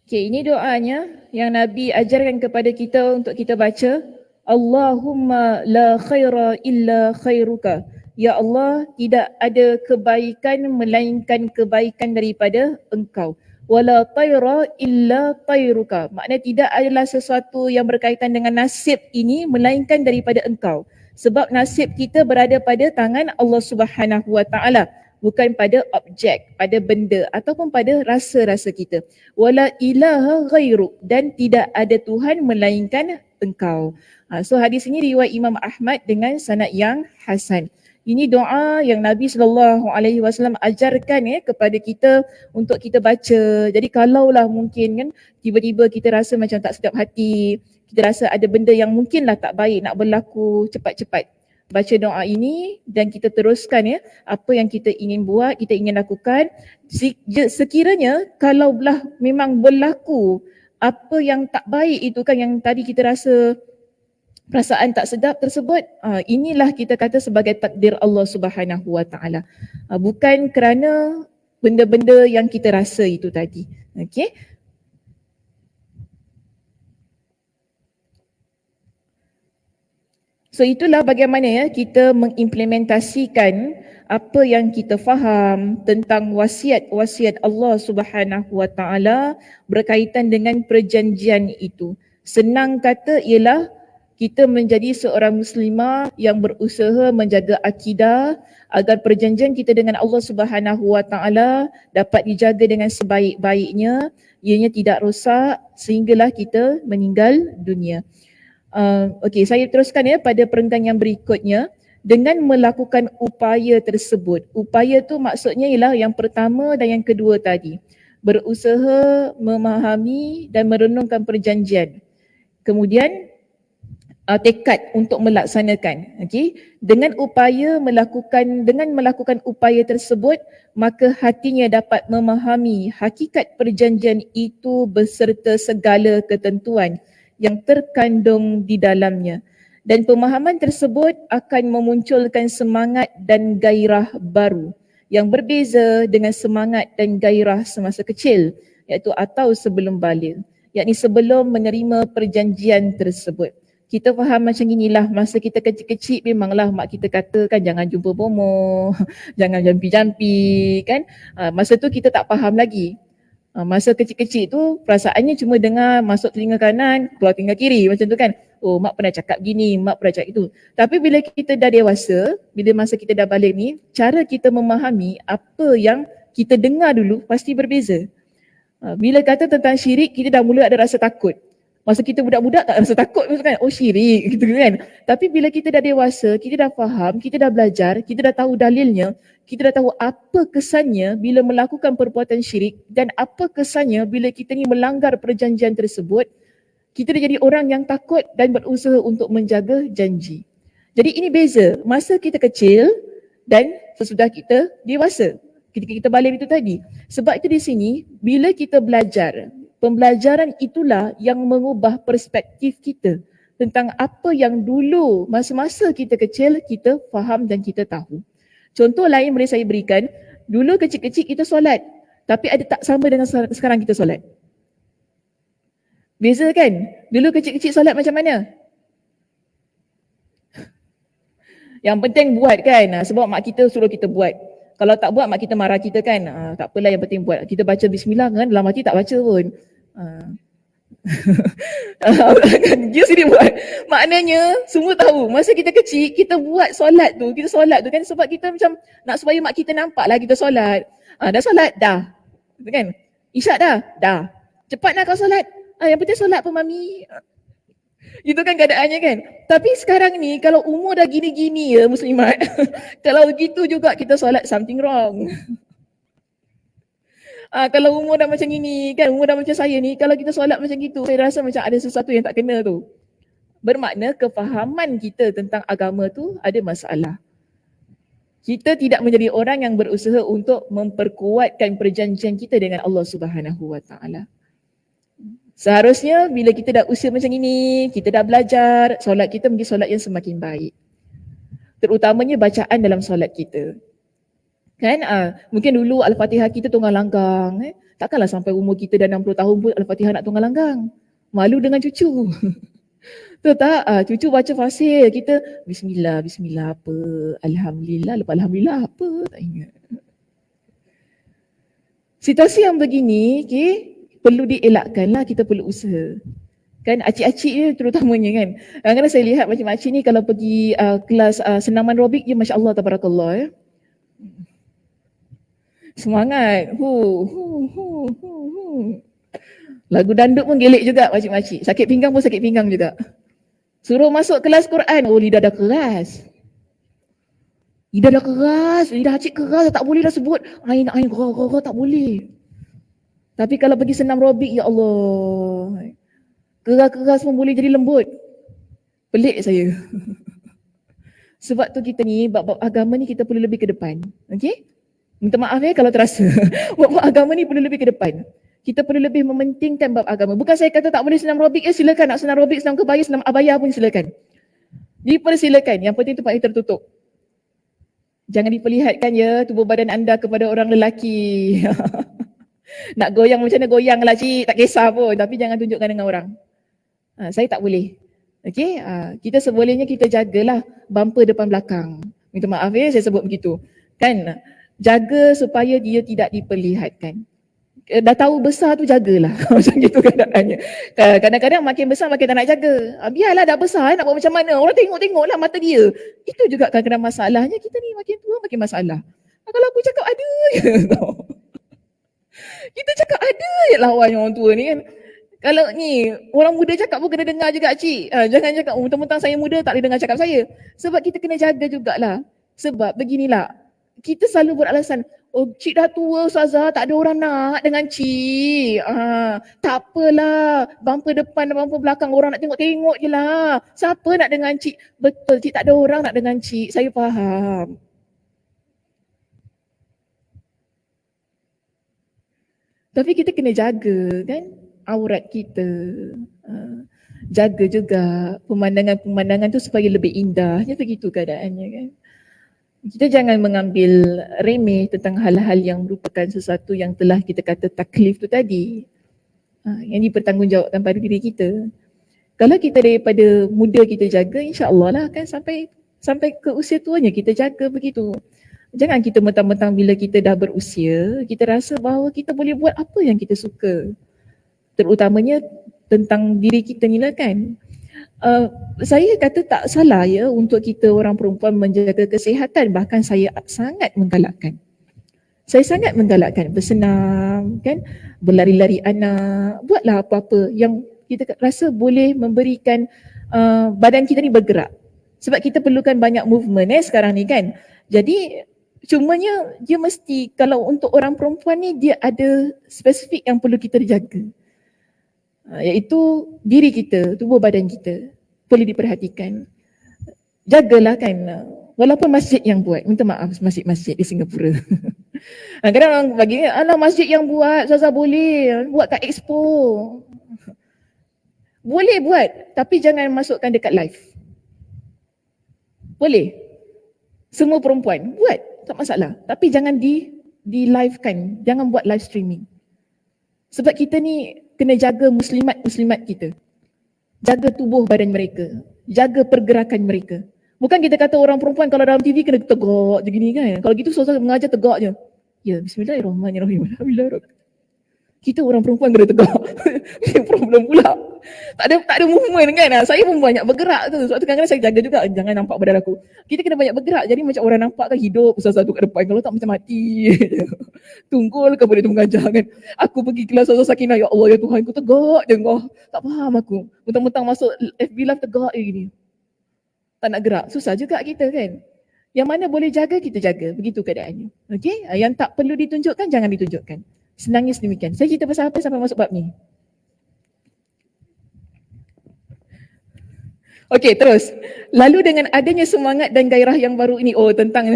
Okay, ini doanya yang Nabi ajarkan kepada kita untuk kita baca. Allahumma la khaira illa khairuka. Ya Allah, tidak ada kebaikan melainkan kebaikan daripada Engkau. Wala tayra illa tayruka. Maknanya tidak adalah sesuatu yang berkaitan dengan nasib ini melainkan daripada Engkau. Sebab nasib kita berada pada tangan Allah Subhanahu Wa Taala, bukan pada objek, pada benda ataupun pada rasa-rasa kita. Wala ilaha ghairuk, dan tidak ada Tuhan melainkan Engkau. So hadis ini riwayat Imam Ahmad dengan sanad yang hasan. Ini doa yang Nabi SAW ajarkan kepada kita untuk kita baca. Jadi kalaulah mungkin kan tiba-tiba kita rasa macam tak sedap hati, kita rasa ada benda yang mungkinlah tak baik nak berlaku, cepat-cepat baca doa ini dan kita teruskan apa yang kita ingin buat, kita ingin lakukan. Sekiranya kalau belah memang berlaku apa yang tak baik itu kan, yang tadi kita rasa perasaan tak sedap tersebut, inilah kita kata sebagai takdir Allah Subhanahu Wa Taala. Bukan kerana benda-benda yang kita rasa itu tadi. Okey. So itulah bagaimana kita mengimplementasikan apa yang kita faham tentang wasiat-wasiat Allah Subhanahu Wa Taala berkaitan dengan perjanjian itu. Senang kata ialah kita menjadi seorang muslimah yang berusaha menjaga akidah agar perjanjian kita dengan Allah Subhanahu Wa Taala dapat dijaga dengan sebaik-baiknya, ianya tidak rosak sehinggalah kita meninggal dunia. Okey, saya teruskan pada perenggan yang berikutnya. Dengan melakukan upaya tersebut, upaya tu maksudnya ialah yang pertama dan yang kedua tadi, berusaha memahami dan merenungkan perjanjian, kemudian tekad untuk melaksanakan. Okey, dengan melakukan upaya tersebut, maka hatinya dapat memahami hakikat perjanjian itu beserta segala ketentuan yang terkandung di dalamnya, dan pemahaman tersebut akan memunculkan semangat dan gairah baru yang berbeza dengan semangat dan gairah semasa kecil, iaitu atau sebelum baligh, yakni sebelum menerima perjanjian tersebut. Kita faham macam inilah, masa kita kecil-kecil memanglah mak kita katakan jangan jumpa bomoh, jangan jampi-jampi kan. Masa tu kita tak faham lagi. Masa kecil-kecil tu perasaannya cuma dengar masuk telinga kanan, keluar telinga kiri macam tu kan. Oh, mak pernah cakap gini, mak pernah cakap itu. Tapi bila kita dah dewasa, bila masa kita dah balik ni, cara kita memahami apa yang kita dengar dulu pasti berbeza. Bila kata tentang syirik, kita dah mula ada rasa takut. Masa kita budak-budak tak rasa takut kan, oh syirik gitu kan. Tapi bila kita dah dewasa, kita dah faham, kita dah belajar, kita dah tahu dalilnya, kita dah tahu apa kesannya bila melakukan perbuatan syirik dan apa kesannya bila kita ni melanggar perjanjian tersebut. Kita dah jadi orang yang takut dan berusaha untuk menjaga janji. Jadi ini beza masa kita kecil dan sesudah kita dewasa. Ketika kita balik itu tadi. Sebab itu di sini bila kita belajar, pembelajaran itulah yang mengubah perspektif kita tentang apa yang dulu masa-masa kita kecil kita faham dan kita tahu. Contoh lain boleh saya berikan, dulu kecil-kecil kita solat, tapi ada tak sama dengan sekarang kita solat? Beza kan? Dulu kecil-kecil solat macam mana? Yang penting buat kan, sebab mak kita suruh kita buat. Kalau tak buat mak kita marah kita kan, tak apalah yang penting buat. Kita baca bismillah kan, dalam hati tak baca pun. Dia sendiri buat. Maknanya semua tahu masa kita kecil kita buat solat tu, kita solat tu kan sebab kita macam nak supaya mak kita nampak lah kita solat. Dah solat? Dah. Kan? Isyak dah? Dah. Cepat nak kau solat? Yang penting solat pun mami. Itu kan keadaannya kan. Tapi sekarang ni kalau umur dah gini-gini ya muslimat, kalau gitu juga kita solat something wrong. Kalau umur dah macam gini kan, umur dah macam saya ni, kalau kita solat macam gitu, saya rasa macam ada sesuatu yang tak kena tu. Bermakna kefahaman kita tentang agama tu ada masalah. Kita tidak menjadi orang yang berusaha untuk memperkuatkan perjanjian kita dengan Allah Subhanahu Wa Taala. Seharusnya bila kita dah usia macam ini, kita dah belajar, solat kita menjadi solat yang semakin baik. Terutamanya bacaan dalam solat kita. Kan mungkin dulu Al-Fatihah kita tunggang langgang, Takkanlah sampai umur kita dah 60 tahun pun Al-Fatihah nak tunggang langgang. Malu dengan cucu. Tahu tak? Cucu baca fasih, kita Bismillah, Bismillah apa? Alhamdulillah, lepas Alhamdulillah apa? Tak ingat. Situasi yang begini, okay, perlu dielakkanlah, kita perlu usaha. Kan acik-acik ni terutamanya kan. Kadang-kadang saya lihat macam-macam ni kalau pergi kelas senaman aerobik je, Masya Allah, tabarakallah ya. Semangat. Lagu dandut pun gelek juga makcik-makcik. Sakit pinggang pun sakit pinggang juga. Suruh masuk kelas Quran, oh lidah dah keras. Lidah dah keras, lidah acik keras, tak boleh dah sebut ain gerah tak boleh. Tapi kalau pergi senam aerobik, ya Allah, keras-keras pun boleh jadi lembut. Pelik saya. Sebab tu kita ni, bab-bab agama ni kita perlu lebih ke depan. Okey? Minta maaf ya kalau terasa. Bab-bab agama ni perlu lebih ke depan. Kita perlu lebih mementingkan bab agama. Bukan saya kata tak boleh senam aerobik, silakan nak senam aerobik, senam kebaya, senam abaya pun silakan. Dipersilakan, yang penting tempat ini tertutup. Jangan diperlihatkan ya tubuh badan anda kepada orang lelaki. Nak goyang macam mana goyanglah cik, tak kisah pun, tapi jangan tunjukkan dengan orang. Saya tak boleh. Okey, kita sebolehnya kita jagalah bumper depan belakang. Minta maaf ya saya sebut begitu. Kan, jaga supaya dia tidak diperlihatkan. Dah tahu besar tu jagalah. Macam gitu keadaannya. Kadang-kadang makin besar makin tak nak jaga. Biarlah dah besar, nak buat macam mana. Orang tengok-tengoklah mata dia. Itu juga kadang-kadang masalahnya, kita ni makin tua makin masalah. Kalau aku cakap ada je. Kita cakap ada je lawan orang tua ni kan. Kalau ni orang muda cakap pun kena dengar juga cik. Jangan cakap mentang-mentang saya muda tak boleh dengar cakap saya. Sebab kita kena jaga jugalah. Sebab beginilah, kita selalu beralasan, oh cik dah tua Ustazah, tak ada orang nak dengan cik. Tak apalah, bumper depan dan bumper belakang orang nak tengok-tengok je lah. Siapa nak dengan cik? Betul cik, tak ada orang nak dengan cik, saya faham. Tapi kita kena jaga kan aurat kita. Jaga juga pemandangan-pemandangan tu supaya lebih indah. Macam begitu keadaannya kan. Kita jangan mengambil remeh tentang hal-hal yang merupakan sesuatu yang telah kita kata taklif tu tadi. Yang dipertanggungjawabkan pada diri kita. Kalau kita daripada muda kita jaga, insya-Allah lah kan sampai ke usia tuanya kita jaga begitu. Jangan kita mentang-mentang bila kita dah berusia, kita rasa bahawa kita boleh buat apa yang kita suka. Terutamanya tentang diri kita ni lah kan. Saya kata tak salah ya untuk kita orang perempuan menjaga kesihatan. Bahkan saya sangat menggalakkan. Saya sangat menggalakkan bersenam, kan, berlari-lari anak, buatlah apa-apa yang kita rasa boleh memberikan badan kita ni bergerak. Sebab kita perlukan banyak movement sekarang ni kan. Jadi cumanya dia mesti, kalau untuk orang perempuan ni dia ada spesifik yang perlu kita jaga. Iaitu diri kita, tubuh badan kita perlu diperhatikan. Jagalah kan, walaupun masjid yang buat, minta maaf masjid-masjid di Singapura. Kadang orang bagi, alah masjid yang buat, Zaza boleh buat kat expo. Boleh buat, tapi jangan masukkan dekat live. Boleh. Semua perempuan buat, tak masalah. Tapi jangan di live-kan, jangan buat live streaming. Sebab kita ni kena jaga muslimat-muslimat kita. Jaga tubuh badan mereka, jaga pergerakan mereka. Bukan kita kata orang perempuan kalau dalam TV kena tegak je gini kan. Kalau gitu susah mengajar tegak je. Ya, bismillahirrahmanirrahim. Alhamdulillah. Kita orang perempuan kena tegak. Ini problem pula. Tak ada movement kan. Saya pun banyak bergerak tu. Sebab tu kadang-kadang saya jaga juga, jangan nampak badan aku. Kita kena banyak bergerak. Jadi macam orang nampak kan hidup satu kat depan. Kalau tak macam mati. Tunggul ke boleh tu mengajar kan. Aku pergi kelas Ustazah Sakinah, ya Allah ya Tuhan, aku tegak je kau. Tak faham aku. Mentang-mentang masuk FB Live tegak je gini. Tak nak gerak. Susah juga kita kan. Yang mana boleh jaga, kita jaga. Begitu keadaannya. Okey? Yang tak perlu ditunjukkan, jangan ditunjukkan. Senangnya sedemikian. Saya cerita pasal apa sampai masuk bab ni? Okey, terus. Lalu dengan adanya semangat dan gairah yang baru ini, tentang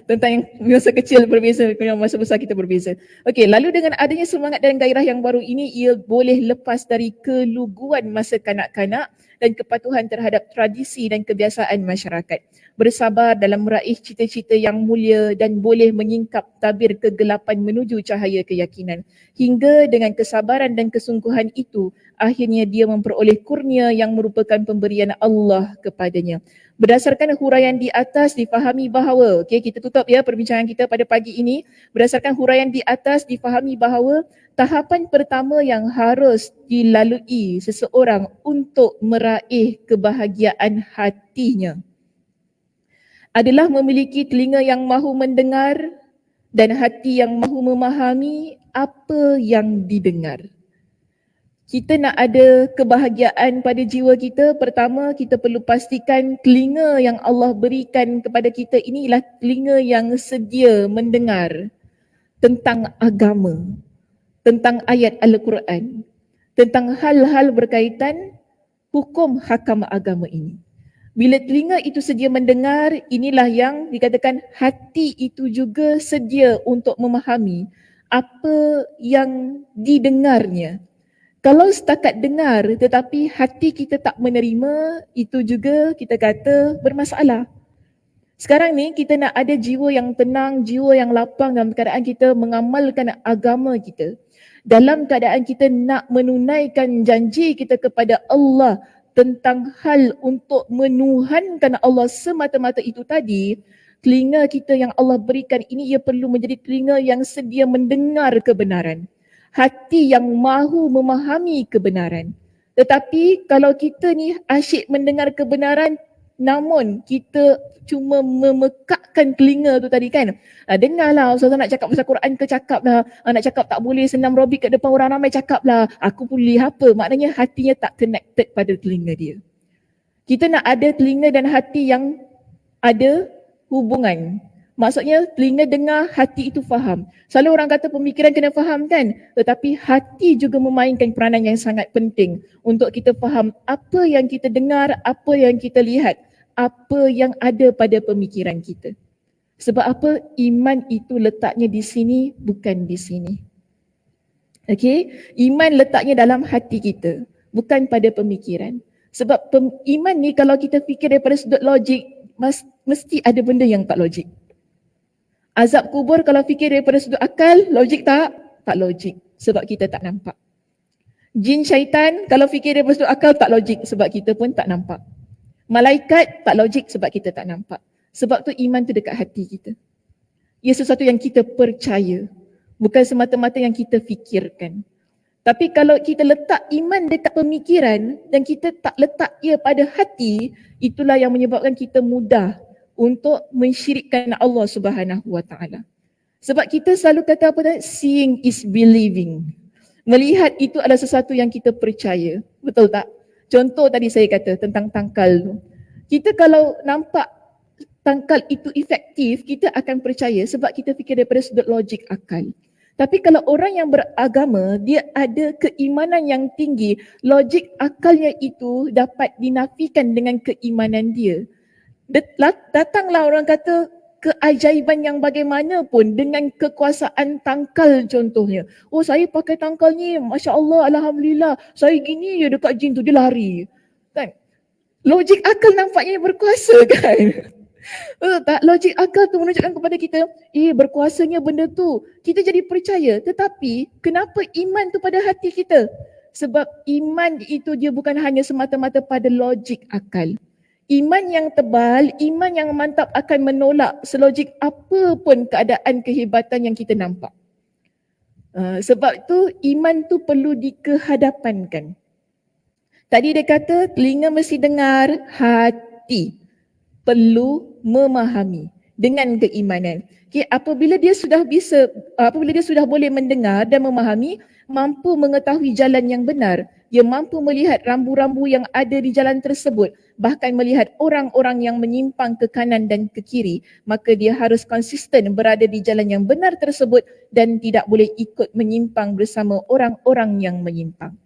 yang masa kecil berbeza, yang masa besar kita berbeza. Okey, lalu dengan adanya semangat dan gairah yang baru ini, ia boleh lepas dari keluguan masa kanak-kanak dan kepatuhan terhadap tradisi dan kebiasaan masyarakat. Bersabar dalam meraih cita-cita yang mulia dan boleh menyingkap tabir kegelapan menuju cahaya keyakinan. Hingga dengan kesabaran dan kesungguhan itu, akhirnya dia memperoleh kurnia yang merupakan pemberian Allah kepadanya. Berdasarkan huraian di atas difahami bahawa, kita tutup ya perbincangan kita pada pagi ini. Berdasarkan huraian di atas difahami bahawa tahapan pertama yang harus dilalui seseorang untuk meraih kebahagiaan hatinya adalah memiliki telinga yang mahu mendengar dan hati yang mahu memahami apa yang didengar. Kita nak ada kebahagiaan pada jiwa kita, pertama kita perlu pastikan telinga yang Allah berikan kepada kita ini ialah telinga yang sedia mendengar tentang agama, tentang ayat Al-Quran, tentang hal-hal berkaitan hukum hakam agama ini. Bila telinga itu sedia mendengar, inilah yang dikatakan hati itu juga sedia untuk memahami apa yang didengarnya. Kalau setakat dengar tetapi hati kita tak menerima, itu juga kita kata bermasalah. Sekarang ni kita nak ada jiwa yang tenang, jiwa yang lapang dalam keadaan kita mengamalkan agama kita. Dalam keadaan kita nak menunaikan janji kita kepada Allah tentang hal untuk menuhankan Allah semata-mata itu tadi, telinga kita yang Allah berikan ini ia perlu menjadi telinga yang sedia mendengar kebenaran. Hati yang mahu memahami kebenaran. Tetapi kalau kita ni asyik mendengar kebenaran namun kita cuma memekakkan telinga tu tadi kan. Dengarlah ustazah nak cakap pasal Quran ke cakaplah. Nak cakap tak boleh senam robik kat depan orang ramai cakaplah. Aku boleh apa? Maknanya hatinya tak connected pada telinga dia. Kita nak ada telinga dan hati yang ada hubungan. Maksudnya telinga dengar, hati itu faham. Selalu orang kata pemikiran kena faham kan? Tetapi hati juga memainkan peranan yang sangat penting untuk kita faham apa yang kita dengar, apa yang kita lihat, apa yang ada pada pemikiran kita. Sebab apa? Iman itu letaknya di sini, bukan di sini. Okey? Iman letaknya dalam hati kita, bukan pada pemikiran. Sebab iman ni kalau kita fikir daripada sudut logik, mesti ada benda yang tak logik. Azab kubur kalau fikir daripada sudut akal, logik tak? Tak logik sebab kita tak nampak. Jin syaitan kalau fikir daripada sudut akal tak logik sebab kita pun tak nampak. Malaikat tak logik sebab kita tak nampak. Sebab tu iman tu dekat hati kita. Ia sesuatu yang kita percaya, bukan semata-mata yang kita fikirkan. Tapi kalau kita letak iman dekat pemikiran dan kita tak letak ia pada hati, itulah yang menyebabkan kita mudah untuk mensyirikkan Allah Subhanahu Wa Taala. Sebab kita selalu kata apa tadi? Seeing is believing. Melihat itu adalah sesuatu yang kita percaya. Betul tak? Contoh tadi saya kata tentang tangkal tu. Kita kalau nampak tangkal itu efektif, kita akan percaya sebab kita fikir daripada sudut logik akal. Tapi kalau orang yang beragama, dia ada keimanan yang tinggi, logik akalnya itu dapat dinafikan dengan keimanan dia. Datanglah orang kata keajaiban yang bagaimanapun dengan kekuasaan tangkal contohnya. Oh saya pakai tangkal ni, Masya Allah, Alhamdulillah. Saya gini je dekat jin tu, dia lari. Kan? Logik akal nampaknya berkuasa kan? Tak? Logik akal tu menunjukkan kepada kita, berkuasanya benda tu. Kita jadi percaya. Tetapi kenapa iman tu pada hati kita? Sebab iman itu dia bukan hanya semata-mata pada logik akal. Iman yang tebal, iman yang mantap akan menolak selogik apa pun keadaan kehebatan yang kita nampak. Sebab tu iman tu perlu dikehadapankan. Tadi dia kata telinga mesti dengar, hati perlu memahami dengan keimanan. Okay, apabila dia sudah boleh mendengar dan memahami, mampu mengetahui jalan yang benar, dia mampu melihat rambu-rambu yang ada di jalan tersebut, bahkan melihat orang-orang yang menyimpang ke kanan dan ke kiri, maka dia harus konsisten berada di jalan yang benar tersebut dan tidak boleh ikut menyimpang bersama orang-orang yang menyimpang.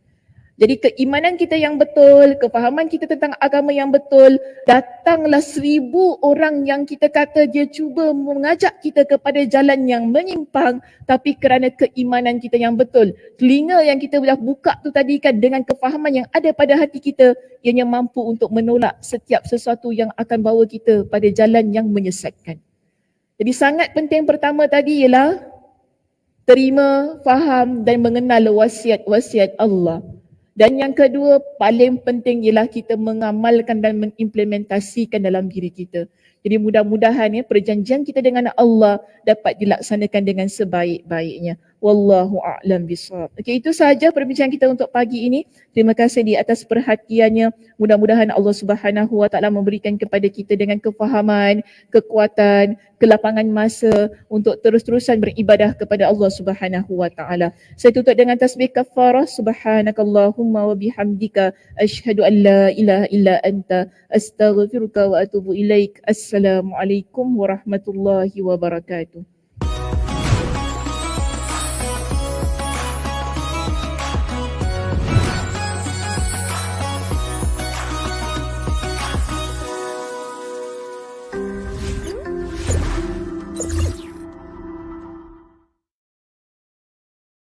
Jadi keimanan kita yang betul, kefahaman kita tentang agama yang betul, datanglah 1000 orang yang kita kata dia cuba mengajak kita kepada jalan yang menyimpang, tapi kerana keimanan kita yang betul, telinga yang kita dah buka tu tadi kan dengan kefahaman yang ada pada hati kita, ianya mampu untuk menolak setiap sesuatu yang akan bawa kita pada jalan yang menyesatkan. Jadi sangat penting pertama tadi ialah terima, faham dan mengenal wasiat-wasiat Allah. Dan yang kedua, paling penting ialah kita mengamalkan dan mengimplementasikan dalam diri kita. Jadi mudah-mudahan perjanjian kita dengan Allah dapat dilaksanakan dengan sebaik-baiknya. Wallahu a'lam bishawab. Okey, itu sahaja perbincangan kita untuk pagi ini. Terima kasih di atas perhatiannya. Mudah-mudahan Allah Subhanahu Wa Taala memberikan kepada kita dengan kefahaman, kekuatan, kelapangan masa untuk terus-terusan beribadah kepada Allah Subhanahu Wa Taala. Saya tutup dengan tasbih kafarah. Subhanakallahumma wa bihamdika asyhadu an la ilaha illa anta astaghfiruka wa atubu ilaik. Assalamualaikum warahmatullahi wabarakatuh.